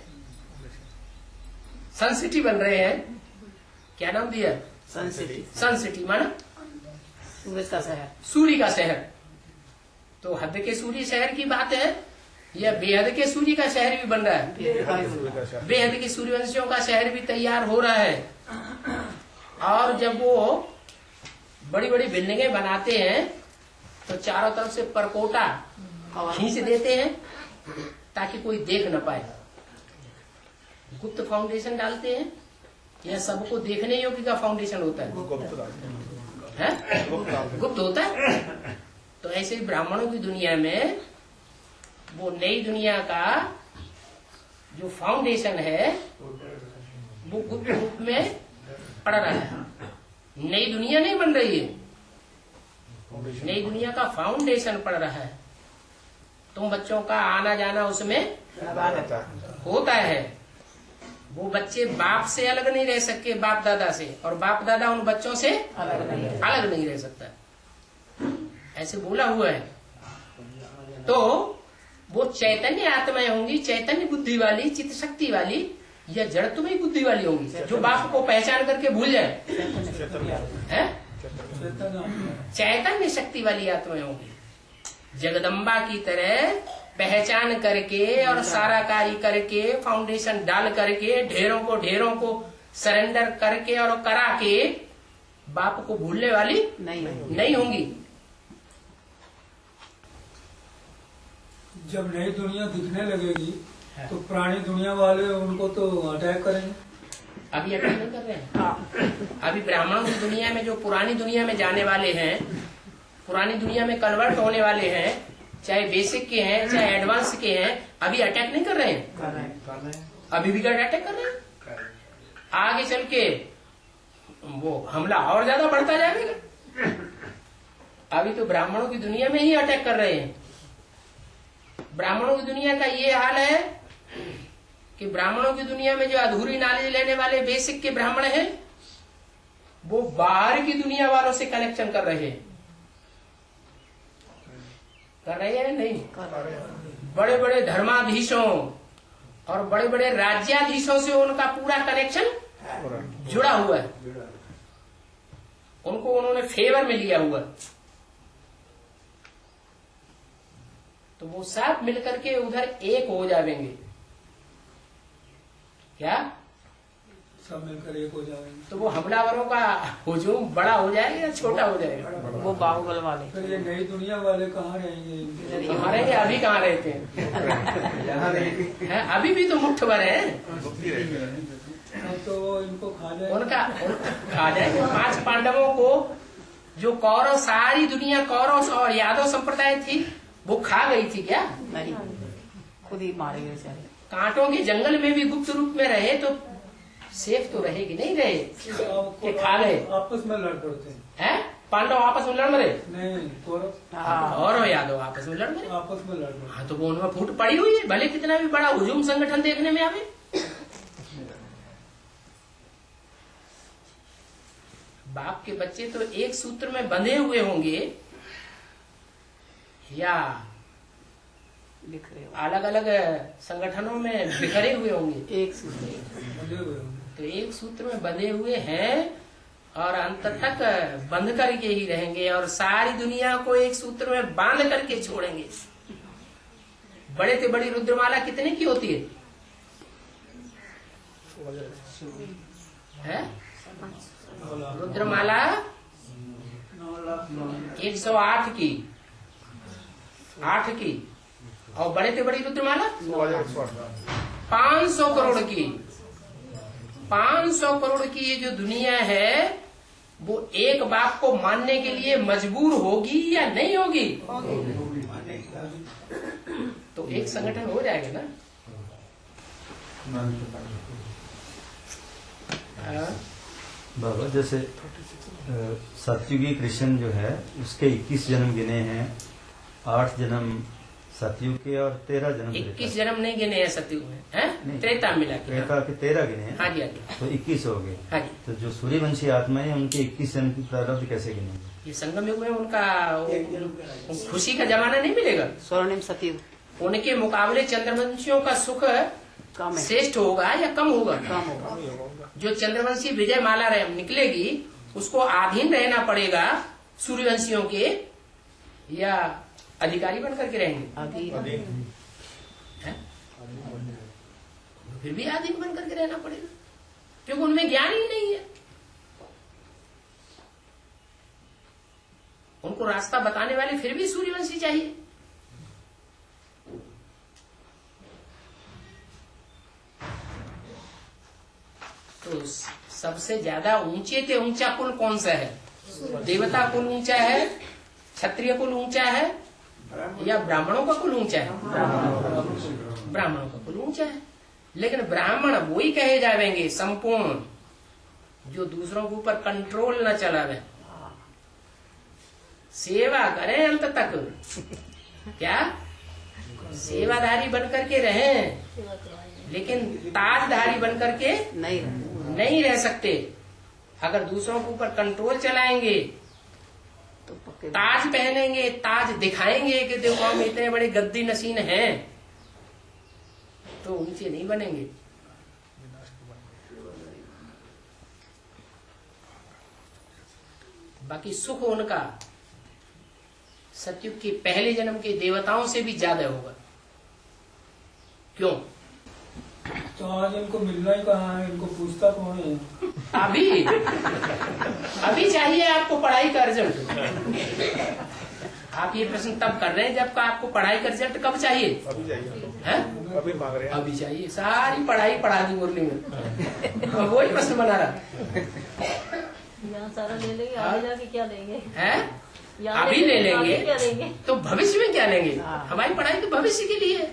सन सिटी बन रहे हैं, क्या नाम दिया? सन सिटी माना सूरज का शहर, सूर्य का शहर। तो हद के सूर्य शहर की बात है या बेहद के सूर्य का शहर भी बन रहा है? बेहद के सूर्यवंशियों का शहर भी तैयार हो रहा है। और जब वो बड़ी बड़ी बिल्डिंगें बनाते हैं तो चारों तरफ से परकोटा खींच देते हैं ताकि कोई देख न पाए। गुप्त फाउंडेशन डालते हैं, यह सबको देखने योग्य का फाउंडेशन होता है, गुप्त होता है। तो ऐसे ही ब्राह्मणों की दुनिया में वो नई दुनिया का जो फाउंडेशन है वो गुप्त रूप में पड़ रहा है। नई दुनिया नहीं बन रही है, नई दुनिया का फाउंडेशन पड़ रहा है। तुम बच्चों का आना जाना उसमें होता है। वो बच्चे बाप से अलग नहीं रह सकते, बाप दादा से, और बाप दादा उन बच्चों से अलग नहीं रह सकता, ऐसे बोला हुआ है। तो वो चैतन्य आत्माएं होंगी, चैतन्य बुद्धि वाली, चित्त शक्ति वाली, या जड़ तुम्हें बुद्धि वाली होंगी जो बाप को पहचान करके भूल जाए, है? चैतन्य शक्ति वाली आत्माएं होंगी, जगदम्बा की तरह पहचान करके और सारा कार्य करके, फाउंडेशन डाल करके, ढेरों को सरेंडर करके और करा के बाप को भूलने वाली नहीं होंगी। जब नई दुनिया दिखने लगेगी तो पुरानी दुनिया वाले उनको तो अटैक करेंगे। अभी अटैक नहीं कर रहे हैं। अभी ब्राह्मणों की दुनिया में जो पुरानी दुनिया में जाने वाले हैं, पुरानी दुनिया में कन्वर्ट होने वाले हैं, चाहे बेसिक के हैं चाहे एडवांस के हैं, अभी अटैक नहीं कर रहे हैं। अभी भी अटैक कर रहे हैं। आगे चल के वो हमला और ज्यादा बढ़ता जाएगा। अभी तो ब्राह्मणों की दुनिया में ही अटैक कर रहे हैं। ब्राह्मणों की दुनिया का ये हाल है कि ब्राह्मणों की दुनिया में जो अधूरी नॉलेज लेने वाले बेसिक के ब्राह्मण हैं, वो बाहर की दुनिया वालों से कनेक्शन कर रहे हैं। कर रहे हैं नहीं? बड़े बड़े धर्माधीशों और बड़े बड़े राज्याधीशों से उनका पूरा कनेक्शन जुड़ा हुआ है। उनको उन्होंने फेवर में लिया हुआ। तो वो सब मिलकर के उधर एक हो जाएंगे। क्या सब मिलकर एक हो जाएंगे? तो वो हमलावरों का हुजूम बड़ा हो जाएगा या छोटा हो जाएगा? वो बाहुबल वाले। फिर ये नई दुनिया वाले कहाँ रहेंगे? हमारे लिए अभी कहाँ रहते हैं? अभी भी तो मुट्ठ भर है। तो इनको खा जाए। उनका खा जाएंगे। 5 पांडवों को जो कौरव, सारी दुनिया कौरव और यादव संप्रदाय थी, वो खा गई थी क्या? नहीं, खुद ही मारे गए बेचारे। कांटों के जंगल में भी गुप्त रूप में रहे तो सेफ तो रहेगी, नहीं रहे कि खा गए? आपस में लड़ पड़ते हैं? पांडव आपस में लड़ मरे? नहीं, और यादव आपस में लड़ मरे? आपस में लड़ पड़ते। हाँ, तो वो उनमें फूट पड़ी हुई है, भले कितना भी बड़ा हुजूम संगठन देखने में आवे। बाप के बच्चे तो एक सूत्र में बंधे हुए होंगे या अलग अलग संगठनों में बिखरे हुए होंगे। एक सूत्र, तो एक सूत्र में बंधे हुए हैं और अंत तक बंध करके ही रहेंगे और सारी दुनिया को एक सूत्र में बांध करके छोड़ेंगे। बड़े से बड़ी रुद्रमाला कितने की होती है? रुद्रमाला 108 की, 8 की, और बड़े से बड़ी रुद्रमाला 500 करोड़ की। 500 करोड़ की ये जो दुनिया है वो एक बाप को मानने के लिए मजबूर होगी या नहीं होगी? तो एक संगठन हो जाएगा ना। बाबा, जैसे सतयुगी कृष्ण जो है उसके 21 जन्म गिने हैं, 8 जन्म सतयुग के और 13 जन्म 21 जन्म नहीं गिने हैं सतयुग में, हैं? त्रेता मिला के। त्रेता के 13 गिने हैं। हाँ जी, हाँ जी, तो 21 हो गए। हाँ जी। तो जो सूर्यवंशी आत्मा है उनके 21 जन्म की प्रारब्ध कैसे गिनेंगे? ये संगम युग में उनका खुशी का जमाना नहीं मिलेगा। स्वर्णिम सतयुग उनके मुकाबले चंद्रवंशियों का सुख कम है, श्रेष्ठ होगा या कम होगा? कम होगा। जो चंद्रवंशी विजय माला निकलेगी उसको अधीन रहना पड़ेगा सूर्यवंशियों के, या अधिकारी बन करके रहेंगे? हैं? फिर भी अधीन बन करके रहना पड़ेगा क्योंकि उनमें ज्ञान ही नहीं है। उनको रास्ता बताने वाले फिर भी सूर्यवंशी चाहिए। तो सबसे ज्यादा ऊंचे से ऊंचा कुल कौन सा है? देवता कुल ऊंचा है, क्षत्रिय कुल ऊंचा है, या ब्राह्मणों का कुल ऊंचा है? ब्राह्मणों का कुल ऊंचा है। लेकिन ब्राह्मण वो ही कहे जावेंगे संपूर्ण जो दूसरों के ऊपर कंट्रोल न चलावे, सेवा करें अंत तक। क्या सेवाधारी बनकर के रहें, लेकिन ताजधारी बनकर के नहीं रह सकते। अगर दूसरों के ऊपर कंट्रोल चलाएंगे तो ताज पहनेंगे, ताज दिखाएंगे कि देखो हम इतने बड़े गद्दी नसीन हैं, तो ऊंचे नहीं बनेंगे। बाकी सुख उनका सतयुग के पहले जन्म के देवताओं से भी ज्यादा होगा। क्यों? तो आज इनको मिलना ही कहाँ है, इनको पूछता कौन है? अभी चाहिए आपको पढ़ाई का रिजल्ट। आप ये प्रश्न तब कर रहे हैं जब का आपको पढ़ाई का रिजल्ट कब चाहिए? अभी चाहिए, है? अभी मांग रहे हैं। अभी चाहिए। सारी पढ़ाई पढ़ा दी मुरली में। वही प्रश्न बना रहा यहाँ सारा ले लेंगे, आगे जाके क्या लेंगे? है। यहाँ अभी ले लेंगे क्या लेंगे? तो भविष्य में क्या लेंगे? हमारी पढ़ाई तो भविष्य के लिए है।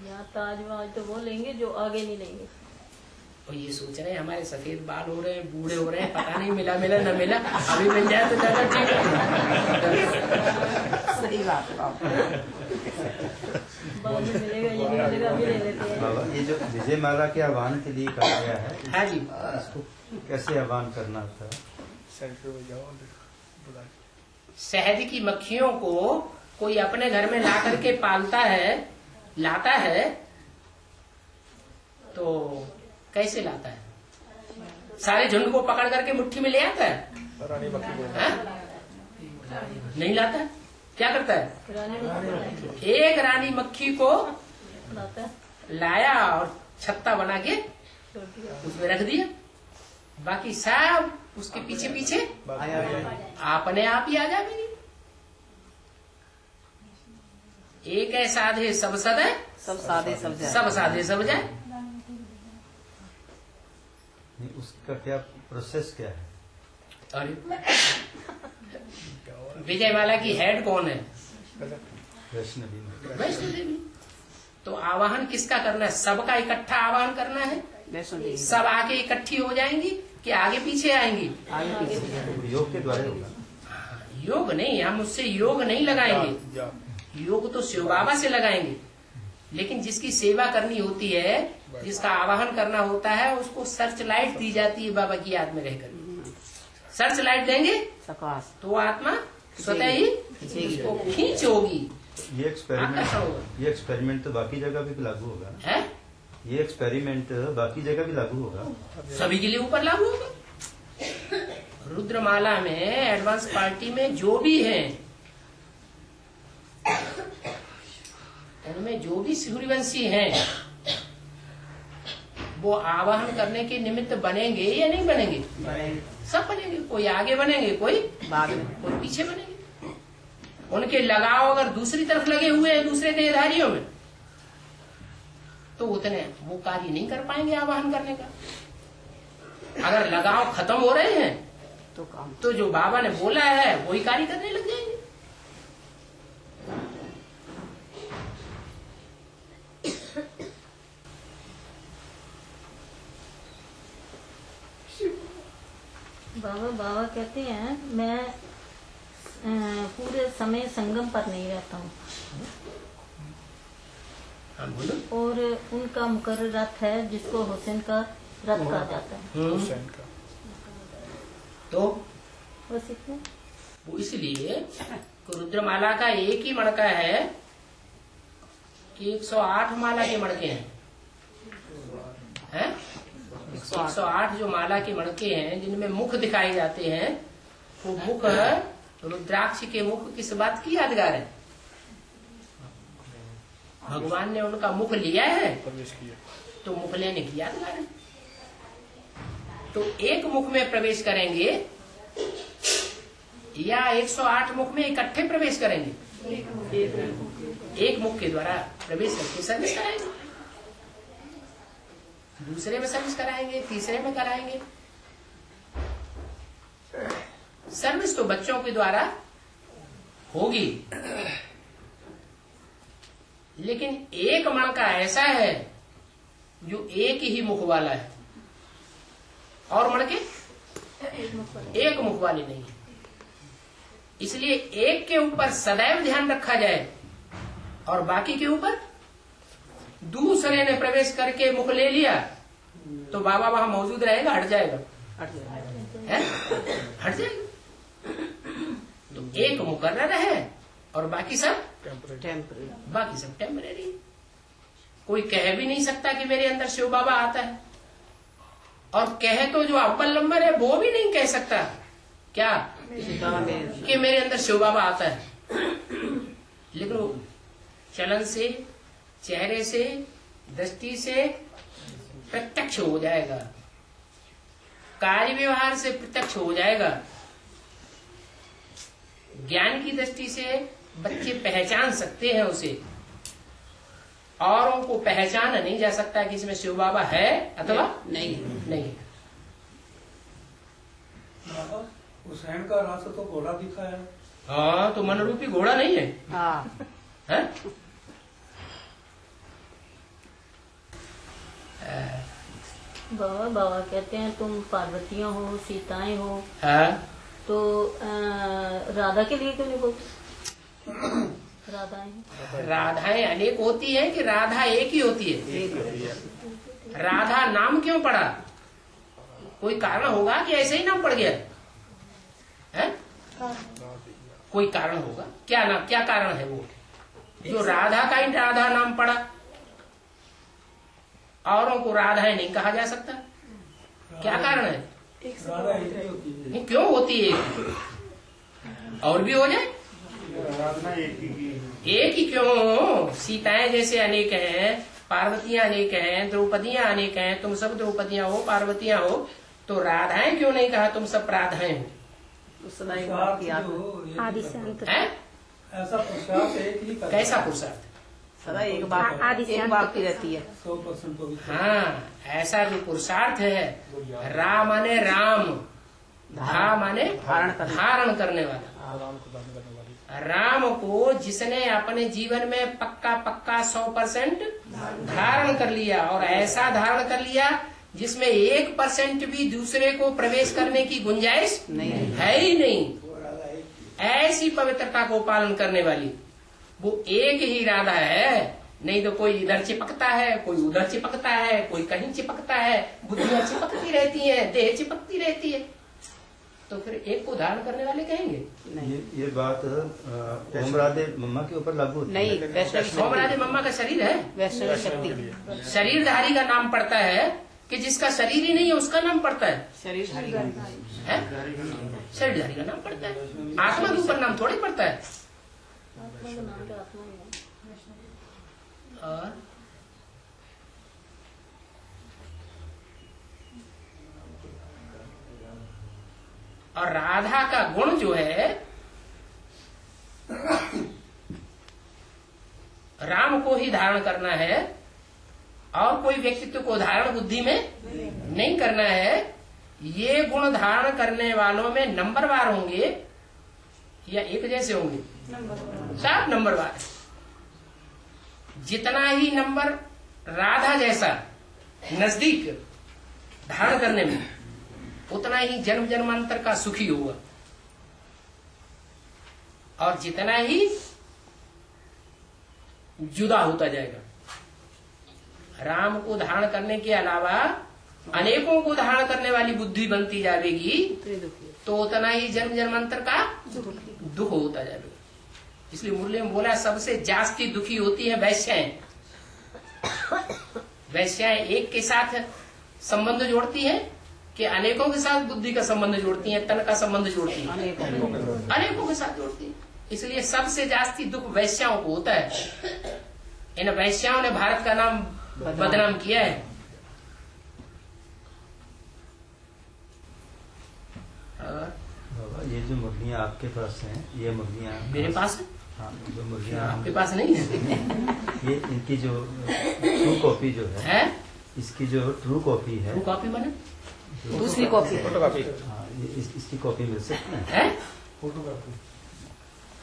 यहाँ ताजमहल तो वो लेंगे जो आगे नहीं लेंगे। और ये सोच रहे हैं हमारे सफेद बाल हो रहे हैं, बूढ़े हो रहे हैं, पता नहीं मिला न मिला, अभी मिल जाए तो ज्यादा ठीक है। सही बात है बाद में मिलेगा, ये नहीं मिलेगा, अभी ले लेते हैं। बाबा, ये जो विजय माला के आह्वान के लिए कहा गया है, हाँ जी। इसको कैसे आह्वान करना था? सेंटर में जाओ, बुला शहद की मक्खियों को कोई अपने घर में ला करके पालता है, लाता है, तो कैसे लाता है? सारे झुंड को पकड़ करके मुट्ठी में ले आता है? रानी मक्खी को हाँ? नहीं लाता है। क्या करता है? एक रानी मक्खी को लाता है, लाया और छत्ता बना के छोड़ दिया। उसमें रख दिया, बाकी सब उसके पीछे पीछे अपने आप ही आ जाएंगे। एक है साधे सब सदे, सब सादे सब जाए। सब साधे सब जाए। नहीं, उसका क्या प्रोसेस क्या है? अरे विजयमाला की हेड कौन है? वैष्णवी में। वैष्णो देवी। तो आवाहन किसका करना है? सबका इकट्ठा आवाहन करना है। वैष्णो देवी सब आके इकट्ठी हो जाएंगी कि आगे पीछे आएंगी? आगे पीछे। तो योग के द्वारा होगा। योग नहीं, हम उससे योग नहीं लगाएंगे। योग तो शिव बाबा से लगाएंगे। लेकिन जिसकी सेवा करनी होती है, जिसका आवाहन करना होता है, उसको सर्च लाइट दी जाती है बाबा की याद में रहकर। सर्च लाइट देंगे सकाश तो आत्मा स्वतः ही उसको खींच होगी। ये एक्सपेरिमेंट तो बाकी जगह भी लागू होगा ना? है? ये एक्सपेरिमेंट बाकी जगह भी लागू होगा? सभी के लिए ऊपर लागू होगा। रुद्रमाला में एडवांस पार्टी में जो भी हैं, उनमें जो भी सूर्यवंशी हैं, वो आवाहन करने के निमित्त बनेंगे या नहीं बनेंगे? सब बनेंगे। कोई आगे बनेंगे, कोई बाद में। कोई पीछे बनेंगे। उनके लगाव अगर दूसरी तरफ लगे हुए हैं दूसरे देहधारियों में, तो उतने वो कार्य नहीं कर पाएंगे आवाहन करने का। अगर लगाव खत्म हो रहे हैं तो काम तो जो बाबा ने बोला है वही कार्य करने लग जाएंगे। बाबा कहते हैं मैं पूरे समय संगम पर नहीं रहता हूँ, और उनका मुकर्रर रथ है जिसको हुसैन का रथ कहा जाता है। हुसैन का। तो बस इतने। वो इसलिए रुद्रमाला का एक ही मणका है कि 108 माला के मणके हैं? 108 जो माला के मणके हैं जिनमें मुख दिखाए जाते हैं, वो मुख रुद्राक्ष के मुख किस बात की यादगार है? भगवान ने उनका मुख लिया है प्रवेश किया। तो मुख लेने की यादगार है। तो एक मुख में प्रवेश करेंगे या 108 मुख में इकट्ठे प्रवेश करेंगे? एक मुख के द्वारा प्रवेश करके सर्विस कराएंगे, दूसरे में सर्विस कराएंगे, तीसरे में कराएंगे। सर्विस तो बच्चों के द्वारा होगी, लेकिन एक मण का ऐसा है जो एक ही मुख वाला है और मण के एक मुख वाले नहीं है। इसलिए एक के ऊपर सदैव ध्यान रखा जाए और बाकी के ऊपर दूसरे ने प्रवेश करके मुख ले लिया तो बाबा वहां मौजूद रहेगा, हट जाएगा, हट जाएगा। तो एक मुकर्रर है और बाकी सब टेम्परेरी। कोई कह भी नहीं सकता कि मेरे अंदर शिव बाबा आता है, और कहे तो जो अव्वल नंबर है वो भी नहीं कह सकता क्या कि मेरे अंदर शिव बाबा आता है। लेकिन वो चलन से, चेहरे से, दृष्टि से प्रत्यक्ष हो जाएगा, कार्य व्यवहार से प्रत्यक्ष हो जाएगा। ज्ञान की दृष्टि से बच्चे पहचान सकते हैं उसे, औरों को पहचाना नहीं जा सकता कि इसमें शिव बाबा है अथवा नहीं। हुसैन का रास्ता तो घोड़ा दिखा है। हाँ, तो मनरूपी घोड़ा नहीं है? है? बाबा कहते हैं तुम पार्वतियां हो, सीताएं हो, हाँ? तो राधा के लिए क्यों नहीं बोलते? राधाएं अनेक होती है कि राधा एक ही होती है? राधा नाम क्यों पड़ा? कोई कारण होगा कि ऐसे ही नाम पड़ गया है? कोई कारण होगा। क्या कारण है वो जो राधा का ही राधा नाम पड़ा? औरों को राधाएं नहीं कहा जा सकता, क्या कारण है? नहीं, क्यों होती है? और भी हो जाए, एक ही क्यों? सीताएं जैसे अनेक हैं, पार्वतियां अनेक हैं, द्रौपदियां अनेक हैं। तुम सब द्रौपदियां हो, पार्वतियां हो, तो राधाएं क्यों नहीं कहा तुम सब राधाएं हो? आदि से अंत है? ऐसा पुरुषार्थ एक ही करता है। कैसा पुरुषार्थ? सदा एक बात की रहती है। 100% पवित्र। हाँ, ऐसा भी पुरुषार्थ है। रा माने राम, धा माने धारण करने वाला। राम को जिसने अपने जीवन में पक्का 100% धारण कर लिया, और ऐसा धारण कर लिया जिसमें 1% भी दूसरे को प्रवेश करने की गुंजाइश है ही नहीं, ऐसी पवित्रता को पालन करने वाली वो एक ही राधा है। नहीं तो कोई इधर चिपकता है, कोई उधर चिपकता है, कोई कहीं चिपकता है, बुद्धियां चिपकती रहती है, देह चिपकती रहती है, तो फिर एक को धारण करने वाले कहेंगे। ये बात ओम राधे मम्मा के ऊपर लागू होती नहीं, है। ओम राधे मम्मा का शरीर है, वैष्णव शक्ति। शरीरधारी का नाम पड़ता है कि जिसका शरीर ही नहीं है उसका नाम पड़ता है? शरीरधारी है? शरीरधारी का नाम पड़ता है, आत्मा के ऊपर नाम थोड़ी पड़ता है। और राधा का गुण जो है, राम को ही धारण करना है और कोई व्यक्तित्व को धारण बुद्धि में नहीं करना है। ये गुण धारण करने वालों में नंबरवार होंगे या एक जैसे होंगे? 7 नंबरवार। जितना ही नंबर राधा जैसा नजदीक धारण करने में, उतना ही जन्म जन्मांतर का सुखी होगा, और जितना ही जुदा होता जाएगा। राम को धारण करने के अलावा अनेकों को धारण करने वाली बुद्धि बनती जाएगी, तो उतना ही जन्म जन्मांतर का दुख होता जाएगा। इसलिए मुरली में बोला सबसे जास्ती दुखी होती है वैश्याएं। वैश्याएं एक के साथ संबंध जोड़ती है कि अनेकों के साथ बुद्धि का संबंध जोड़ती है, तन का संबंध जोड़ती है, अनेकों के साथ जोड़ती है। इसलिए सबसे जास्ती दुख वैश्याओं को होता है। इन वैश्याओं ने भारत का नाम बदनाम किया है। बाबा ये जो मुर्गियाँ आपके पास हैं, ये मुर्गियाँ मेरे पास है, हाँ, जो मुर्गियाँ आपके पास नहीं है? ये इनकी जो ट्रू कॉपी जो है, इसकी जो ट्रू कॉपी है, ट्रू कॉपी बने दूसरी कॉपी फोटोकॉपी हाँ, इसकी कॉपी मिल सकती है? है फोटोग्राफी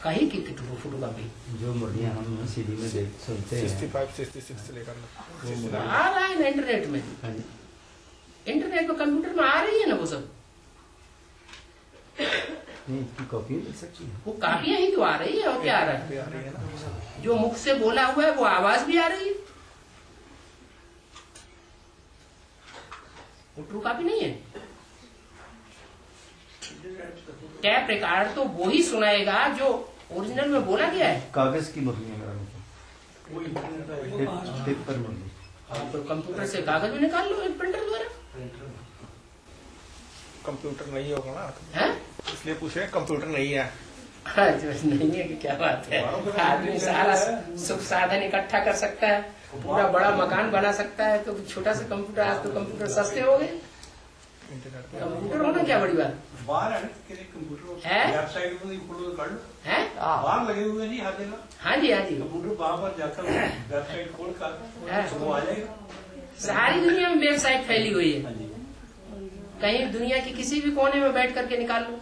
कहीं की फोटो कॉपी जो मुर्गियाँ हम सीडी में देख सुनते हैं 65 66 से लेकर वो मुर्गियाँ, आ रहा है ना इंटरनेट में, हाँ जी, इंटरनेट में कंप्यूटर में आ रही है ना वो सब, नहीं इसकी कॉपी मिल सकती है। वो कापियां ही तो आ रही है और क्या आ रहा है? आ रही है ना। जो मुख से बोला हुआ है वो आवाज भी आ रही है, वो ट्रू कॉपी नहीं है। टैप रिकॉर्ड तो वो ही सुनाएगा जो ओरिजिनल में बोला गया है। कागज की मुर्गियाँ मेरा पेपर मुर्गी, आप तो कंप्यूटर से कागज भी निकाल लो एक प्रिंटर द्वारा, कंप्यूटर नहीं होगा ना, है? इसलिए पूछे कंप्यूटर नहीं है। नहीं है कि क्या बात है, आदमी सारा सुख साधन इकट्ठा कर सकता है, पूरा बड़ा मकान बना सकता है, तो छोटा सा कंप्यूटर, आज तो कंप्यूटर सस्ते हो गए, इंटरनेट कंप्यूटर होना क्या बड़ी बात बाहर है कंप्यूटर, है? वेबसाइट में फोटो कर लो, है? बाहर लगे हुए नहीं हर जगह, हाँ जी हाँ जी, कंप्यूटर वहां पर जाकर वेबसाइट खोल कर है। वो आ जाएगा। सारी दुनिया में वेबसाइट फैली हुई है, कहीं दुनिया के किसी भी कोने में बैठ करके निकाल लो।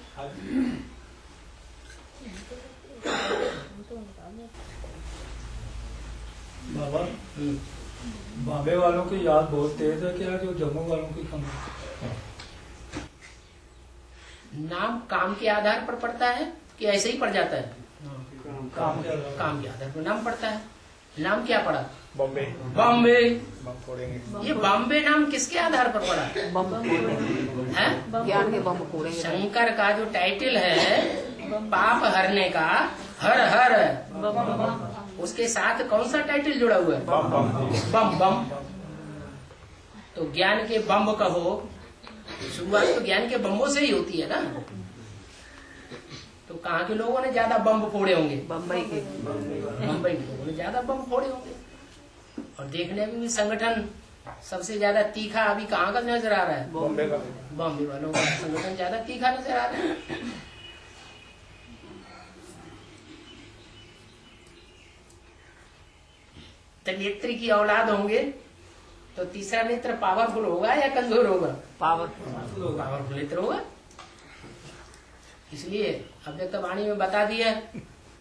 बाबा बॉम्बे वालों की याद बहुत तेज है क्या, जो जम्मू वालों की कम है? नाम काम के आधार पर पड़ता है कि ऐसे ही पड़ जाता है? काम के अलावा काम के आधार पर नाम पड़ता है। नाम क्या पड़ा? बॉम्बे बॉम्बे। बम फोड़ेंगे। ये बॉम्बे नाम किसके आधार पर पड़ा बम है? ज्ञान के बम फोड़ेंगे। शंकर का जो टाइटल है पाप हरने का, हर हर, उसके साथ कौन सा टाइटल जुड़ा हुआ है? बम बम बम बम। तो ज्ञान के बम कहो, शुरुआत तो ज्ञान के बम्बों से ही होती है ना। तो कहाँ के लोगों ने ज्यादा बम फोड़े होंगे? बम्बई के। मुंबई के लोगों ने ज्यादा बम फोड़े होंगे। और देखने में भी संगठन सबसे ज्यादा तीखा अभी कहाँ का नजर आ रहा है? बॉम्बे का। बॉम्बे वालों का संगठन ज्यादा तीखा नजर आ रहा है। तो नेत्री की औलाद होंगे तो तीसरा नेत्र पावरफुल होगा या कमजोर होगा? पावरफुल नेत्र होगा। इसलिए अव्यक्तवाणी में बता दिया,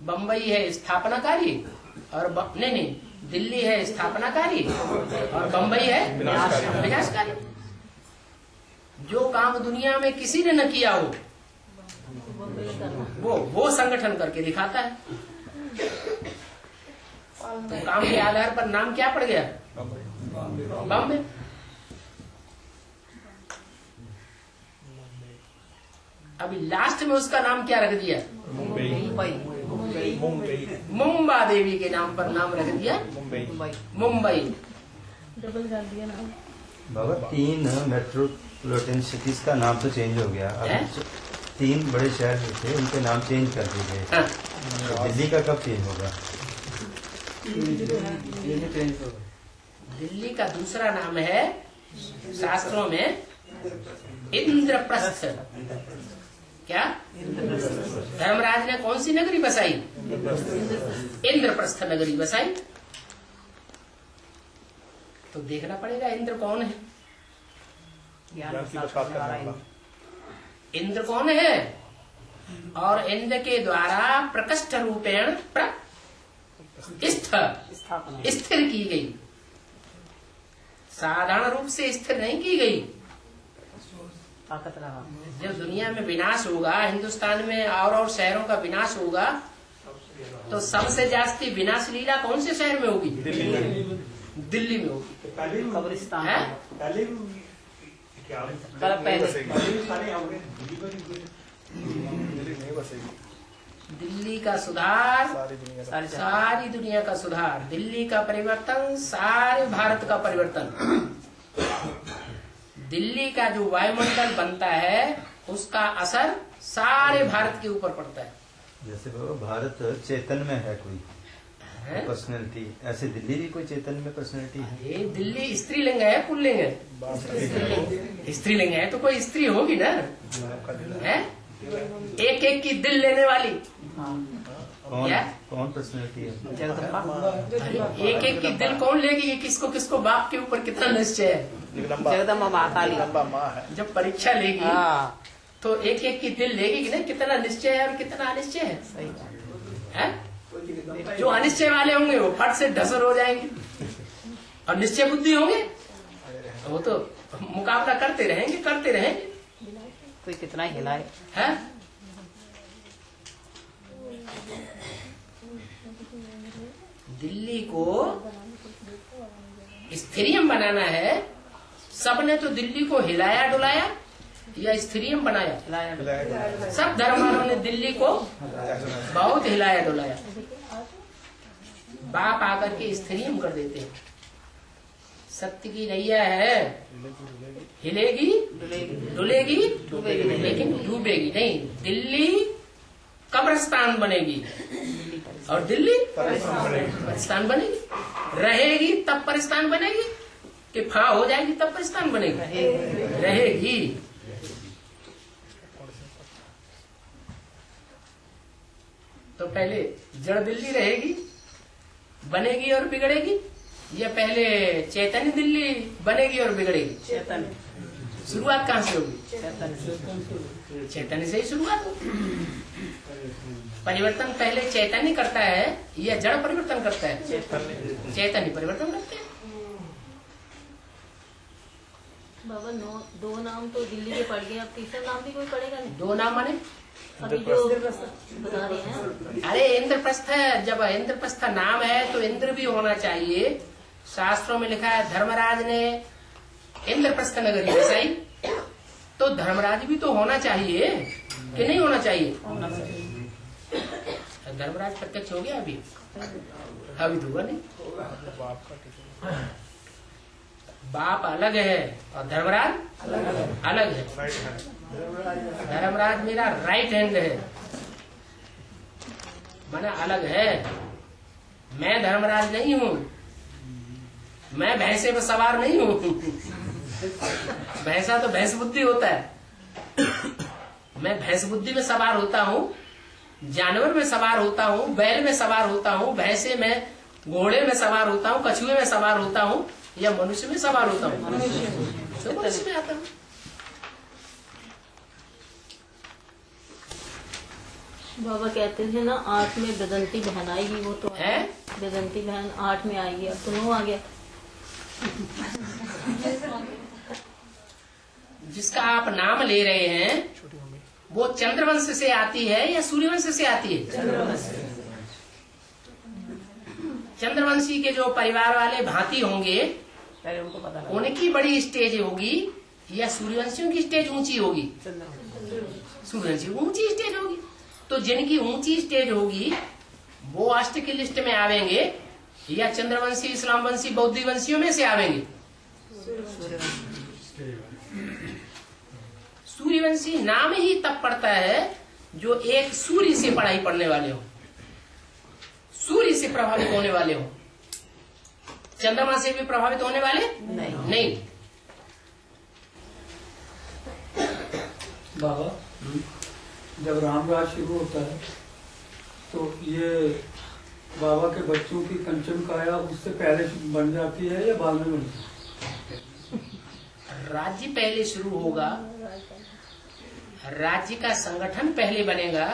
बम्बई है स्थापनाकारी और नहीं, दिल्ली है स्थापनाकारी और बम्बई है विनाशकारी। जो काम दुनिया में किसी ने न किया हो वो संगठन करके दिखाता है। तो काम के आधार पर नाम क्या पड़ गया? बॉम्बे। अभी लास्ट में उसका नाम क्या रख दिया? मुंबई। मुंबा देवी के नाम पर नाम रख दिया मुंबई। डबल डाल दिया नाम। बाबा 3 मेट्रोपॉलिटन सिटीज का नाम तो चेंज हो गया, है? अब 3 बड़े शहर जो थे उनके नाम चेंज कर दिए गए। हाँ। तो दिल्ली का कब चेंज होगा? दिल्ली का दूसरा नाम है शास्त्रों में इंद्रप्रस्थ। क्या? धर्मराज ने कौन सी नगरी बसाई? इंद्रप्रस्थ नगरी बसाई। तो देखना पड़ेगा इंद्र कौन है। ज्ञान की बरसात करने वाला। इंद्र कौन है? और इंद्र के द्वारा प्रकष्ट रूपेण स्थिर की गई, साधारण रूप से स्थिर नहीं की गई। जब दुनिया में विनाश होगा, हिंदुस्तान में और शहरों का विनाश होगा, तो सबसे जास्ती विनाश लीला कौन से शहर में होगी? दिल्ली में होगी। कब्रिस्तान है? पहले सारे होंगे दिल्ली नहीं बसेगी, दिल्ली का सुधार, सारी दुनिया का। सारी दुनिया का सुधार, दिल्ली का परिवर्तन, सारे भारत का परिवर्तन। दिल्ली का जो वायुमंडल बनता है उसका असर सारे भारत के ऊपर पड़ता है। जैसे बाबा भारत चेतन में है कोई पर्सनैलिटी, ऐसे दिल्ली भी कोई चेतन में पर्सनैलिटी है? ये दिल्ली स्त्रीलिंग है पुल्लिंग है? स्त्रीलिंग है तो कोई स्त्री होगी ना, है? एक एक की दिल लेने वाली। कौन क्या? कौन पर्सनैलिटी है? जगदम्बा एक एक की दिल कौन लेगी? ये किसको किसको बाप के ऊपर कितना निश्चय है। जगदम्बा माँ काली। जगदम्बा माँ है। जब परीक्षा लेगी हाँ तो एक एक की दिल लेगी कि नहीं, कितना निश्चय है और कितना अनिश्चय है, सही बात। है? जो अनिश्चय वाले होंगे वो फट से ढसर हो जाएंगे, और निश्चय बुद्धि होंगे वो तो मुकाबला करते रहेंगे। कोई कितना ही हिलाए। है? दिल्ली को स्थिरियम बनाना है। सबने तो दिल्ली को हिलाया डुलाया या स्थिरियम बनाया। सब धर्म वालों ने दिल्ली को बहुत हिलाया डुलाया। बाप आकर के स्थिरियम कर देते हैं। सत्य की नैया है, हिलेगी डुलेगी लेकिन डूबेगी नहीं। दिल्ली कब्रिस्तान बनेगी और दिल्ली परिस्तान बनेगी। रहेगी तब परिस्तान बनेगी कि फा हो जाएगी तब परिस्तान बनेगी? रहेगी। तो पहले जड़ दिल्ली रहेगी, बनेगी और बिगड़ेगी, या पहले चैतन्य दिल्ली बनेगी और बिगड़ेगी? चैतन्य। शुरुआत कहाँ से होगी? चैतन्य। चैतन्य से ही शुरुआत होगी। परिवर्तन पहले चैतन्य करता है या जड़ परिवर्तन करता है? चैतन्य परिवर्तन करते हैं। बाबा दो नाम तो दिल्ली के पड़ गए, अब तीसरा नाम भी कोई पड़ेगा नहीं? दो नाम माने? अभी जो बता रहे हैं। अरे इंद्रप्रस्थ है, जब इंद्रप्रस्थ नाम है तो इंद्र भी होना चाहिए। शास्त्रों में लिखा है धर्मराज ने इंद्रप्रस्थ नगरी बसाई, तो धर्मराज भी तो होना चाहिए कि नहीं होना चाहिए? धर्मराज प्रत्यक्ष हो गया अभी तो हुआ नहीं। बाप अलग है और धर्मराज अलग है। धर्मराज मेरा राइट हैंड है, माना अलग है। मैं धर्मराज नहीं हूँ, मैं भैंसे पर सवार नहीं हूँ। भैंसा तो भैंस बुद्धि होता है, मैं भैंस बुद्धि में सवार होता हूँ, जानवर में सवार होता हूँ, बैल में सवार होता हूँ, भैंसे में, घोड़े में सवार होता हूँ, कछुए में सवार होता हूँ, या मनुष्य में सवार होता हूँ? मनुष्य में आता हूँ। बाबा कहते थे ना 8 में बदंती बहन आएगी, वो तो है। बदंती बहन 8 में आएगी, अब तो 9 आ गया। जिसका आप नाम ले रहे हैं वो चंद्रवंश से आती है या सूर्यवंश से आती है? चंद्रवंशी के जो परिवार वाले भांति होंगे पहले उनको पता लगा। उनकी बड़ी स्टेज होगी या सूर्यवंशियों की स्टेज ऊंची होगी? सूर्यवंशी ऊंची स्टेज होगी। तो जिनकी ऊंची स्टेज होगी वो अष्ट की लिस्ट में आवेंगे या चंद्रवंशी, इस्लामवंशी, बौद्धी वंशियों में से आवेंगे? सूर्यवंशी नाम ही तब पड़ता है जो एक सूर्य से पढ़ाई पढ़ने वाले हो, सूर्य से प्रभावित होने वाले हो। चंद्रमा से भी प्रभावित होने वाले नहीं। बाबा जब रामराज शुरू होता है तो ये बाबा के बच्चों की कंचन काया उससे पहले बन जाती है या बाद में बनती है? राज्य पहले शुरू होगा, राज्य का संगठन पहले बनेगा,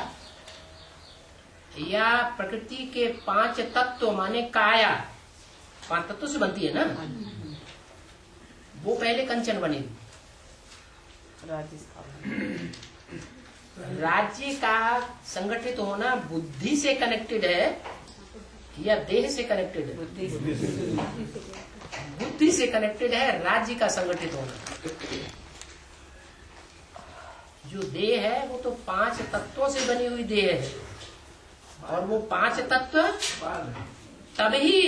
या प्रकृति के 5 तत्व माने काया 5 तत्व से बनती है ना, वो पहले कंचन बनेगी। राज्य का संगठित होना बुद्धि से कनेक्टेड है या देह से कनेक्टेड है? बुद्धि से कनेक्टेड है राज्य का संगठित होना। जो देह है वो तो 5 तत्वों से बनी हुई देह है, और वो 5 तत्व तभी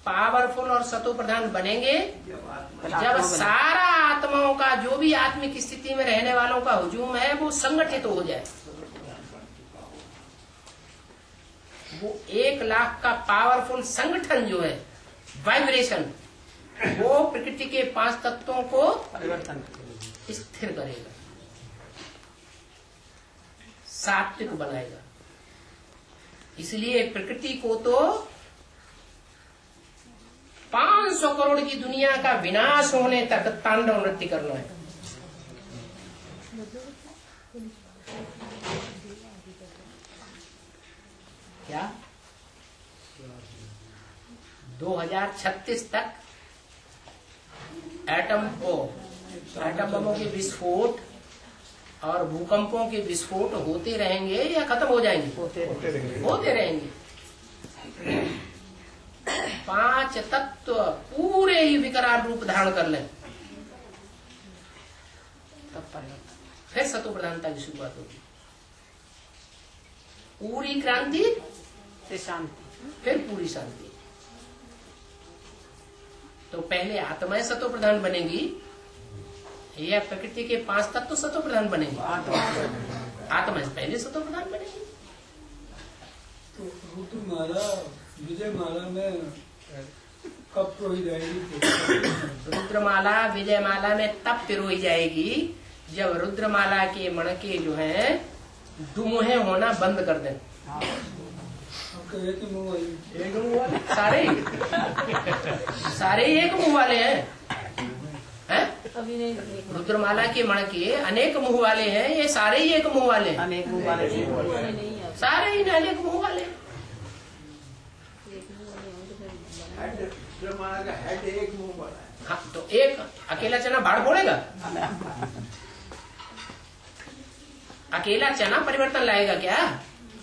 पावरफुल और सतो प्रधान बनेंगे जब सारा आत्माओं का, जो भी आत्मिक स्थिति में रहने वालों का हुजूम है वो संगठित हो जाए। वो 1 लाख का पावरफुल संगठन जो है, वाइब्रेशन, वो प्रकृति के 5 तत्वों को परिवर्तन स्थिर करेगा। सात्विक बनाएगा। इसलिए प्रकृति को तो 500 करोड़ की दुनिया का विनाश होने तक तांडव नृत्य करना है। क्या 2036 तक एटम बमों के विस्फोट और भूकंपों के विस्फोट होते रहेंगे या खत्म हो जाएंगे? होते रहेंगे। 5 तत्व पूरे ही विकराल रूप धारण कर लें, तब परिवर्तन, फिर सतो प्रधानता की शुरुआत होगी। पूरी क्रांति से शांति, फिर पूरी शांति। तो पहले आत्माएं सतो प्रधान बनेगी या प्रकृति के 5 तत्व सतो प्रधान बनेंगे? आत्माएं पहले सतो प्रधान बनेगी। तो रुद्रमाला विजयमाला में कब पिरोई जाएगी? रुद्रमाला विजयमाला में तब पिरोई जाएगी जब रुद्रमाला के मणके जो हैं दुमुहे होना बंद कर दें। एक मुंह वाली, एक मुंह वाले सारे एक मुंह वाले हैं? अभी नहीं। रुद्रमाला के मणके अनेक मुंह वाले हैं, ये सारे ही एक मुंह वाले हैं। अनेक मुंह वाले नहीं है। सारे ही अनेक मुंह वाले हैं। रुद्रमाला का हेड एक मुंह वाला है। हाँ, तो एक अकेला चना भाड़ फोड़ेगा? अकेला चना परिवर्तन लाएगा क्या?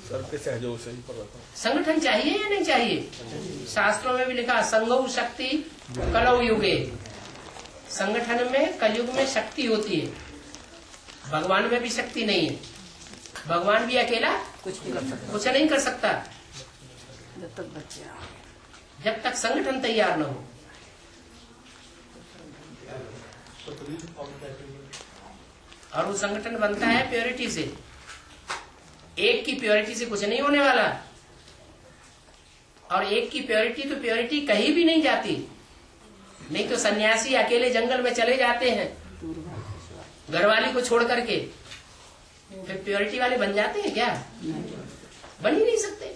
सर पे सहयोग से ही परिवर्तन। संगठन चाहिए या नहीं चाहिए? शास्त्रों में भी लिखा संगौ शक्ति कलौ युगे। संगठन में कलयुग में शक्ति होती है, भगवान में भी शक्ति नहीं है। भगवान भी अकेला कुछ नहीं कर सकता जब तक बच्चे, जब तक संगठन तैयार न हो। और वो संगठन बनता है प्योरिटी से। एक की प्योरिटी से कुछ नहीं होने वाला। और एक की प्योरिटी तो प्योरिटी कहीं भी नहीं जाती। नहीं तो सन्यासी अकेले जंगल में चले जाते हैं घरवाली को छोड़ करके, फिर प्योरिटी वाले बन जाते हैं क्या? बन ही नहीं सकते।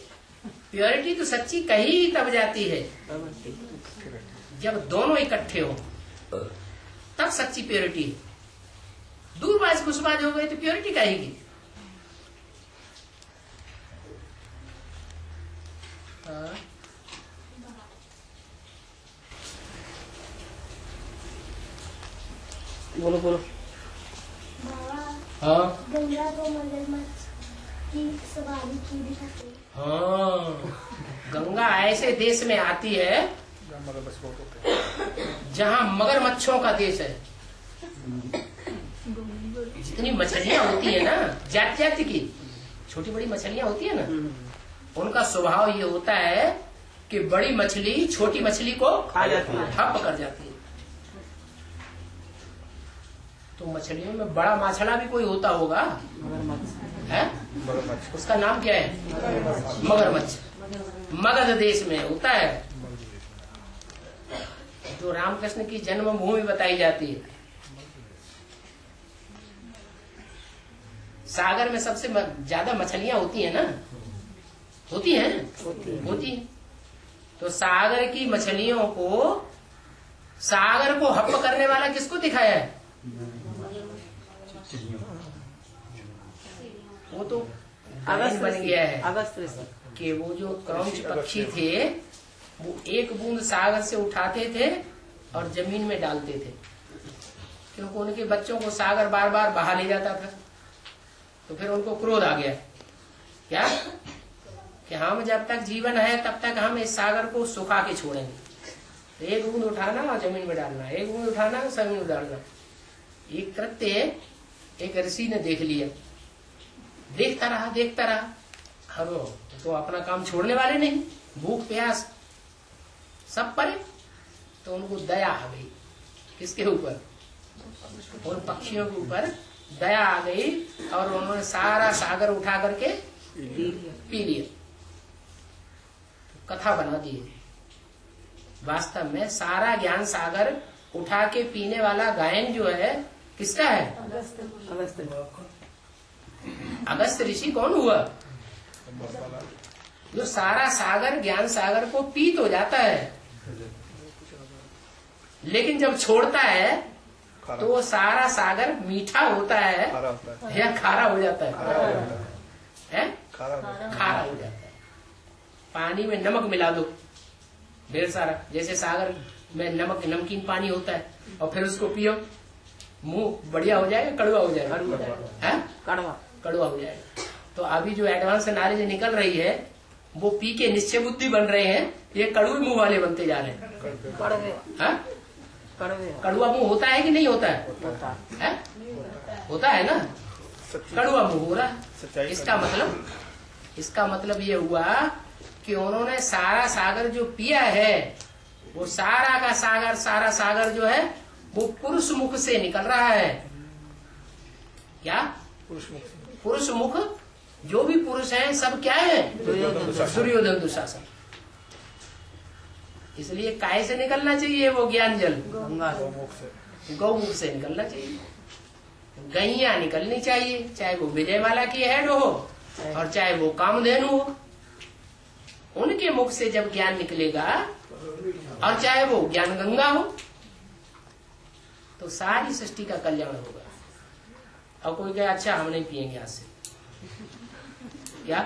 प्योरिटी तो सच्ची कहीं तब जाती है जब दोनों इकट्ठे हो, तब सच्ची प्योरिटी। दूरबाज खुशबाज हो गई तो प्योरिटी कहेगी। बोलो बोलो। हाँ गंगा को मगरमच्छ की सवारी की दिखाते हैं। हाँ, गंगा ऐसे देश में आती है जहाँ मगरमच्छों का देश है। जितनी मछलियाँ होती है ना, जाति जाति की छोटी बड़ी मछलियाँ होती है ना, उनका स्वभाव ये होता है कि बड़ी मछली छोटी मछली को खा जाती है, हप कर जाती है। तो मछलियों में बड़ा माछड़ा भी कोई होता होगा है? उसका नाम क्या है? मगरमच्छ। मगध देश में होता है, जो रामकृष्ण की जन्मभूमि बताई जाती है। सागर में सबसे ज्यादा मछलियां होती है ना? होती हैं। तो सागर की मछलियों को, सागर को हप करने वाला किसको दिखाया है? वो तो बन गया है अगस्त कि वो जो क्रौंच पक्षी थे वो एक बूंद सागर से उठाते थे और जमीन में डालते थे, क्योंकि उनके बच्चों को सागर बार बार बहा ले जाता था। तो फिर उनको क्रोध आ गया क्या कि हम जब तक जीवन है तब तक हम इस सागर को सुखा के छोड़ेंगे। तो एक बूंद उठाना और जमीन में डालना, एक बूंद उठाना और जमीन में डालना। एक कृत्य एक ऋषि ने देख लिया, देखता रहा। अब तो अपना काम छोड़ने वाले नहीं, भूख प्यास सब परे। तो उनको दया आ गई। किसके ऊपर? उन पक्षियों के ऊपर दया आ गई और उन्होंने सारा सागर उठा करके पी लिया। कथा बना दी। वास्तव में सारा ज्ञान सागर उठा के पीने वाला गायन जो है किसका है? अगस्त अगस्त ऋषि कौन हुआ? जो सारा सागर, ज्ञान सागर को पीत हो जाता है, लेकिन जब छोड़ता है तो वो सारा सागर मीठा होता है या खारा हो जाता है? खारा हो जाता है। पानी में नमक मिला दो ढेर सारा, जैसे सागर में नमक, नमकीन पानी होता है, और फिर उसको पियो, मुंह बढ़िया हो जाएगा, कड़वा हो जाएगा? कड़वा हो जाएगा। तो अभी जो एडवांस नॉलेज निकल रही है, वो पी के निश्चय बुद्धि बन रहे हैं, ये कड़वे मुंह वाले बनते जा रहे हैं। कड़वा मुंह होता है कि नहीं होता है? होता है ना, कड़वा मुंह हो रहा है। इसका मतलब ये हुआ कि उन्होंने सारा सागर जो पिया है, वो सारा का सागर जो है वो पुरुष मुख से निकल रहा है। क्या? पुरुष मुख। जो भी पुरुष हैं सब क्या है? दुर्योधन, दुशासन। इसलिए काय से निकलना चाहिए वो ज्ञान जल? गौमुख से निकलना चाहिए। गैया निकलनी चाहिए, चाहे वो विजयमाला की हेड हो और चाहे वो कामधेनु हो। उनके मुख से जब ज्ञान निकलेगा, और चाहे वो ज्ञान गंगा हो, तो सारी सृष्टि का कल्याण होगा। और कोई कहे अच्छा हम नहीं पिएंगे आज से, क्या?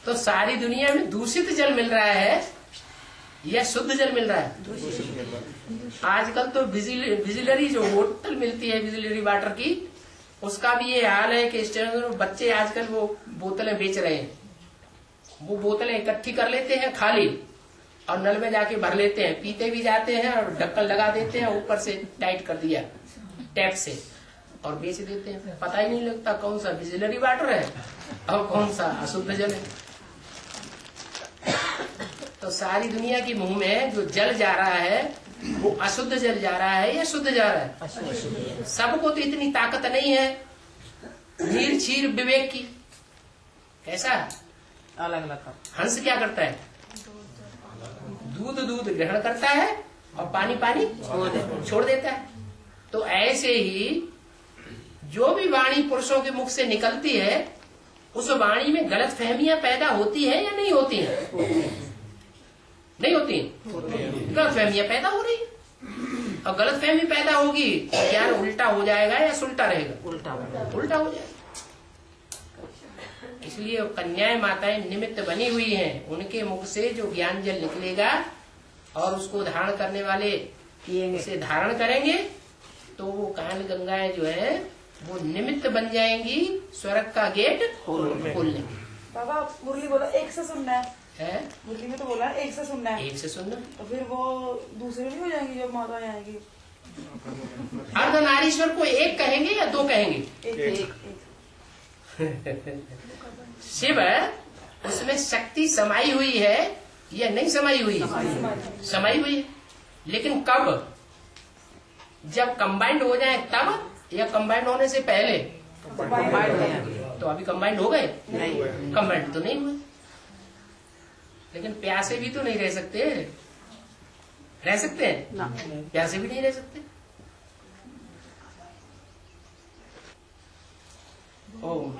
तो सारी दुनिया में दूषित जल मिल रहा है या शुद्ध जल मिल रहा है? आजकल तो बिजलरी जो होटल मिलती है, बिजलरी वाटर की, उसका भी ये हाल है कि बच्चे आजकल वो बोतलें बेच रहे हैं। वो बोतलें इकट्ठी कर लेते हैं खाली, और नल में जाके भर लेते हैं, पीते भी जाते हैं और ढक्कन लगा देते हैं, ऊपर से टाइट कर दिया टैप से, और बेच देते हैं। पता ही नहीं लगता कौन सा बिजलरी वाटर है और कौन सा अशुद्ध जल है। तो सारी दुनिया की मुंह में जो जल जा रहा है, वो अशुद्ध जल जा रहा है या शुद्ध जा रहा है? सबको तो इतनी ताकत नहीं है नीर क्षीर विवेक की। कैसा? अलग अलग। हंस क्या करता है? दूध ग्रहण करता है और पानी छोड़ देता है। तो ऐसे ही जो भी वाणी पुरुषों के मुख से निकलती है, उस वाणी में गलत फहमियां पैदा होती है या नहीं होती है? नहीं होती है। गलत फहमियां पैदा हो रही है, और गलत फहमी पैदा होगी तो ज्ञान उल्टा हो जाएगा या सुलटा रहेगा? उल्टा हो जाएगा। इसलिए कन्याएं माताएं निमित्त बनी हुई हैं, उनके मुख से जो ज्ञान जल निकलेगा और उसको धारण करने वाले उसे धारण करेंगे, तो वो कान गंगाएं जो है वो निमित्त बन जाएंगी स्वर्ग का गेट खोलने। बाबा मुरली बोला एक से सुनना है, मुरली में तो बोला एक से सुनना है। एक से सुनना, तो फिर वो दूसरे नहीं हो जाएंगी जब माता आएंगी? अर्धनारीश्वर को एक कहेंगे या दो कहेंगे? एक। शिव उसमें शक्ति समाई हुई है या नहीं समाई हुई? समाई हुई है। लेकिन कब? जब कंबाइंड हो जाए तब, या कंबाइंड होने से पहले? तो अभी कंबाइंड हो गए? कंबाइंड तो नहीं हुए। लेकिन प्यासे भी तो नहीं रह सकते। रह सकते हैं? प्यासे भी नहीं रह सकते। ओम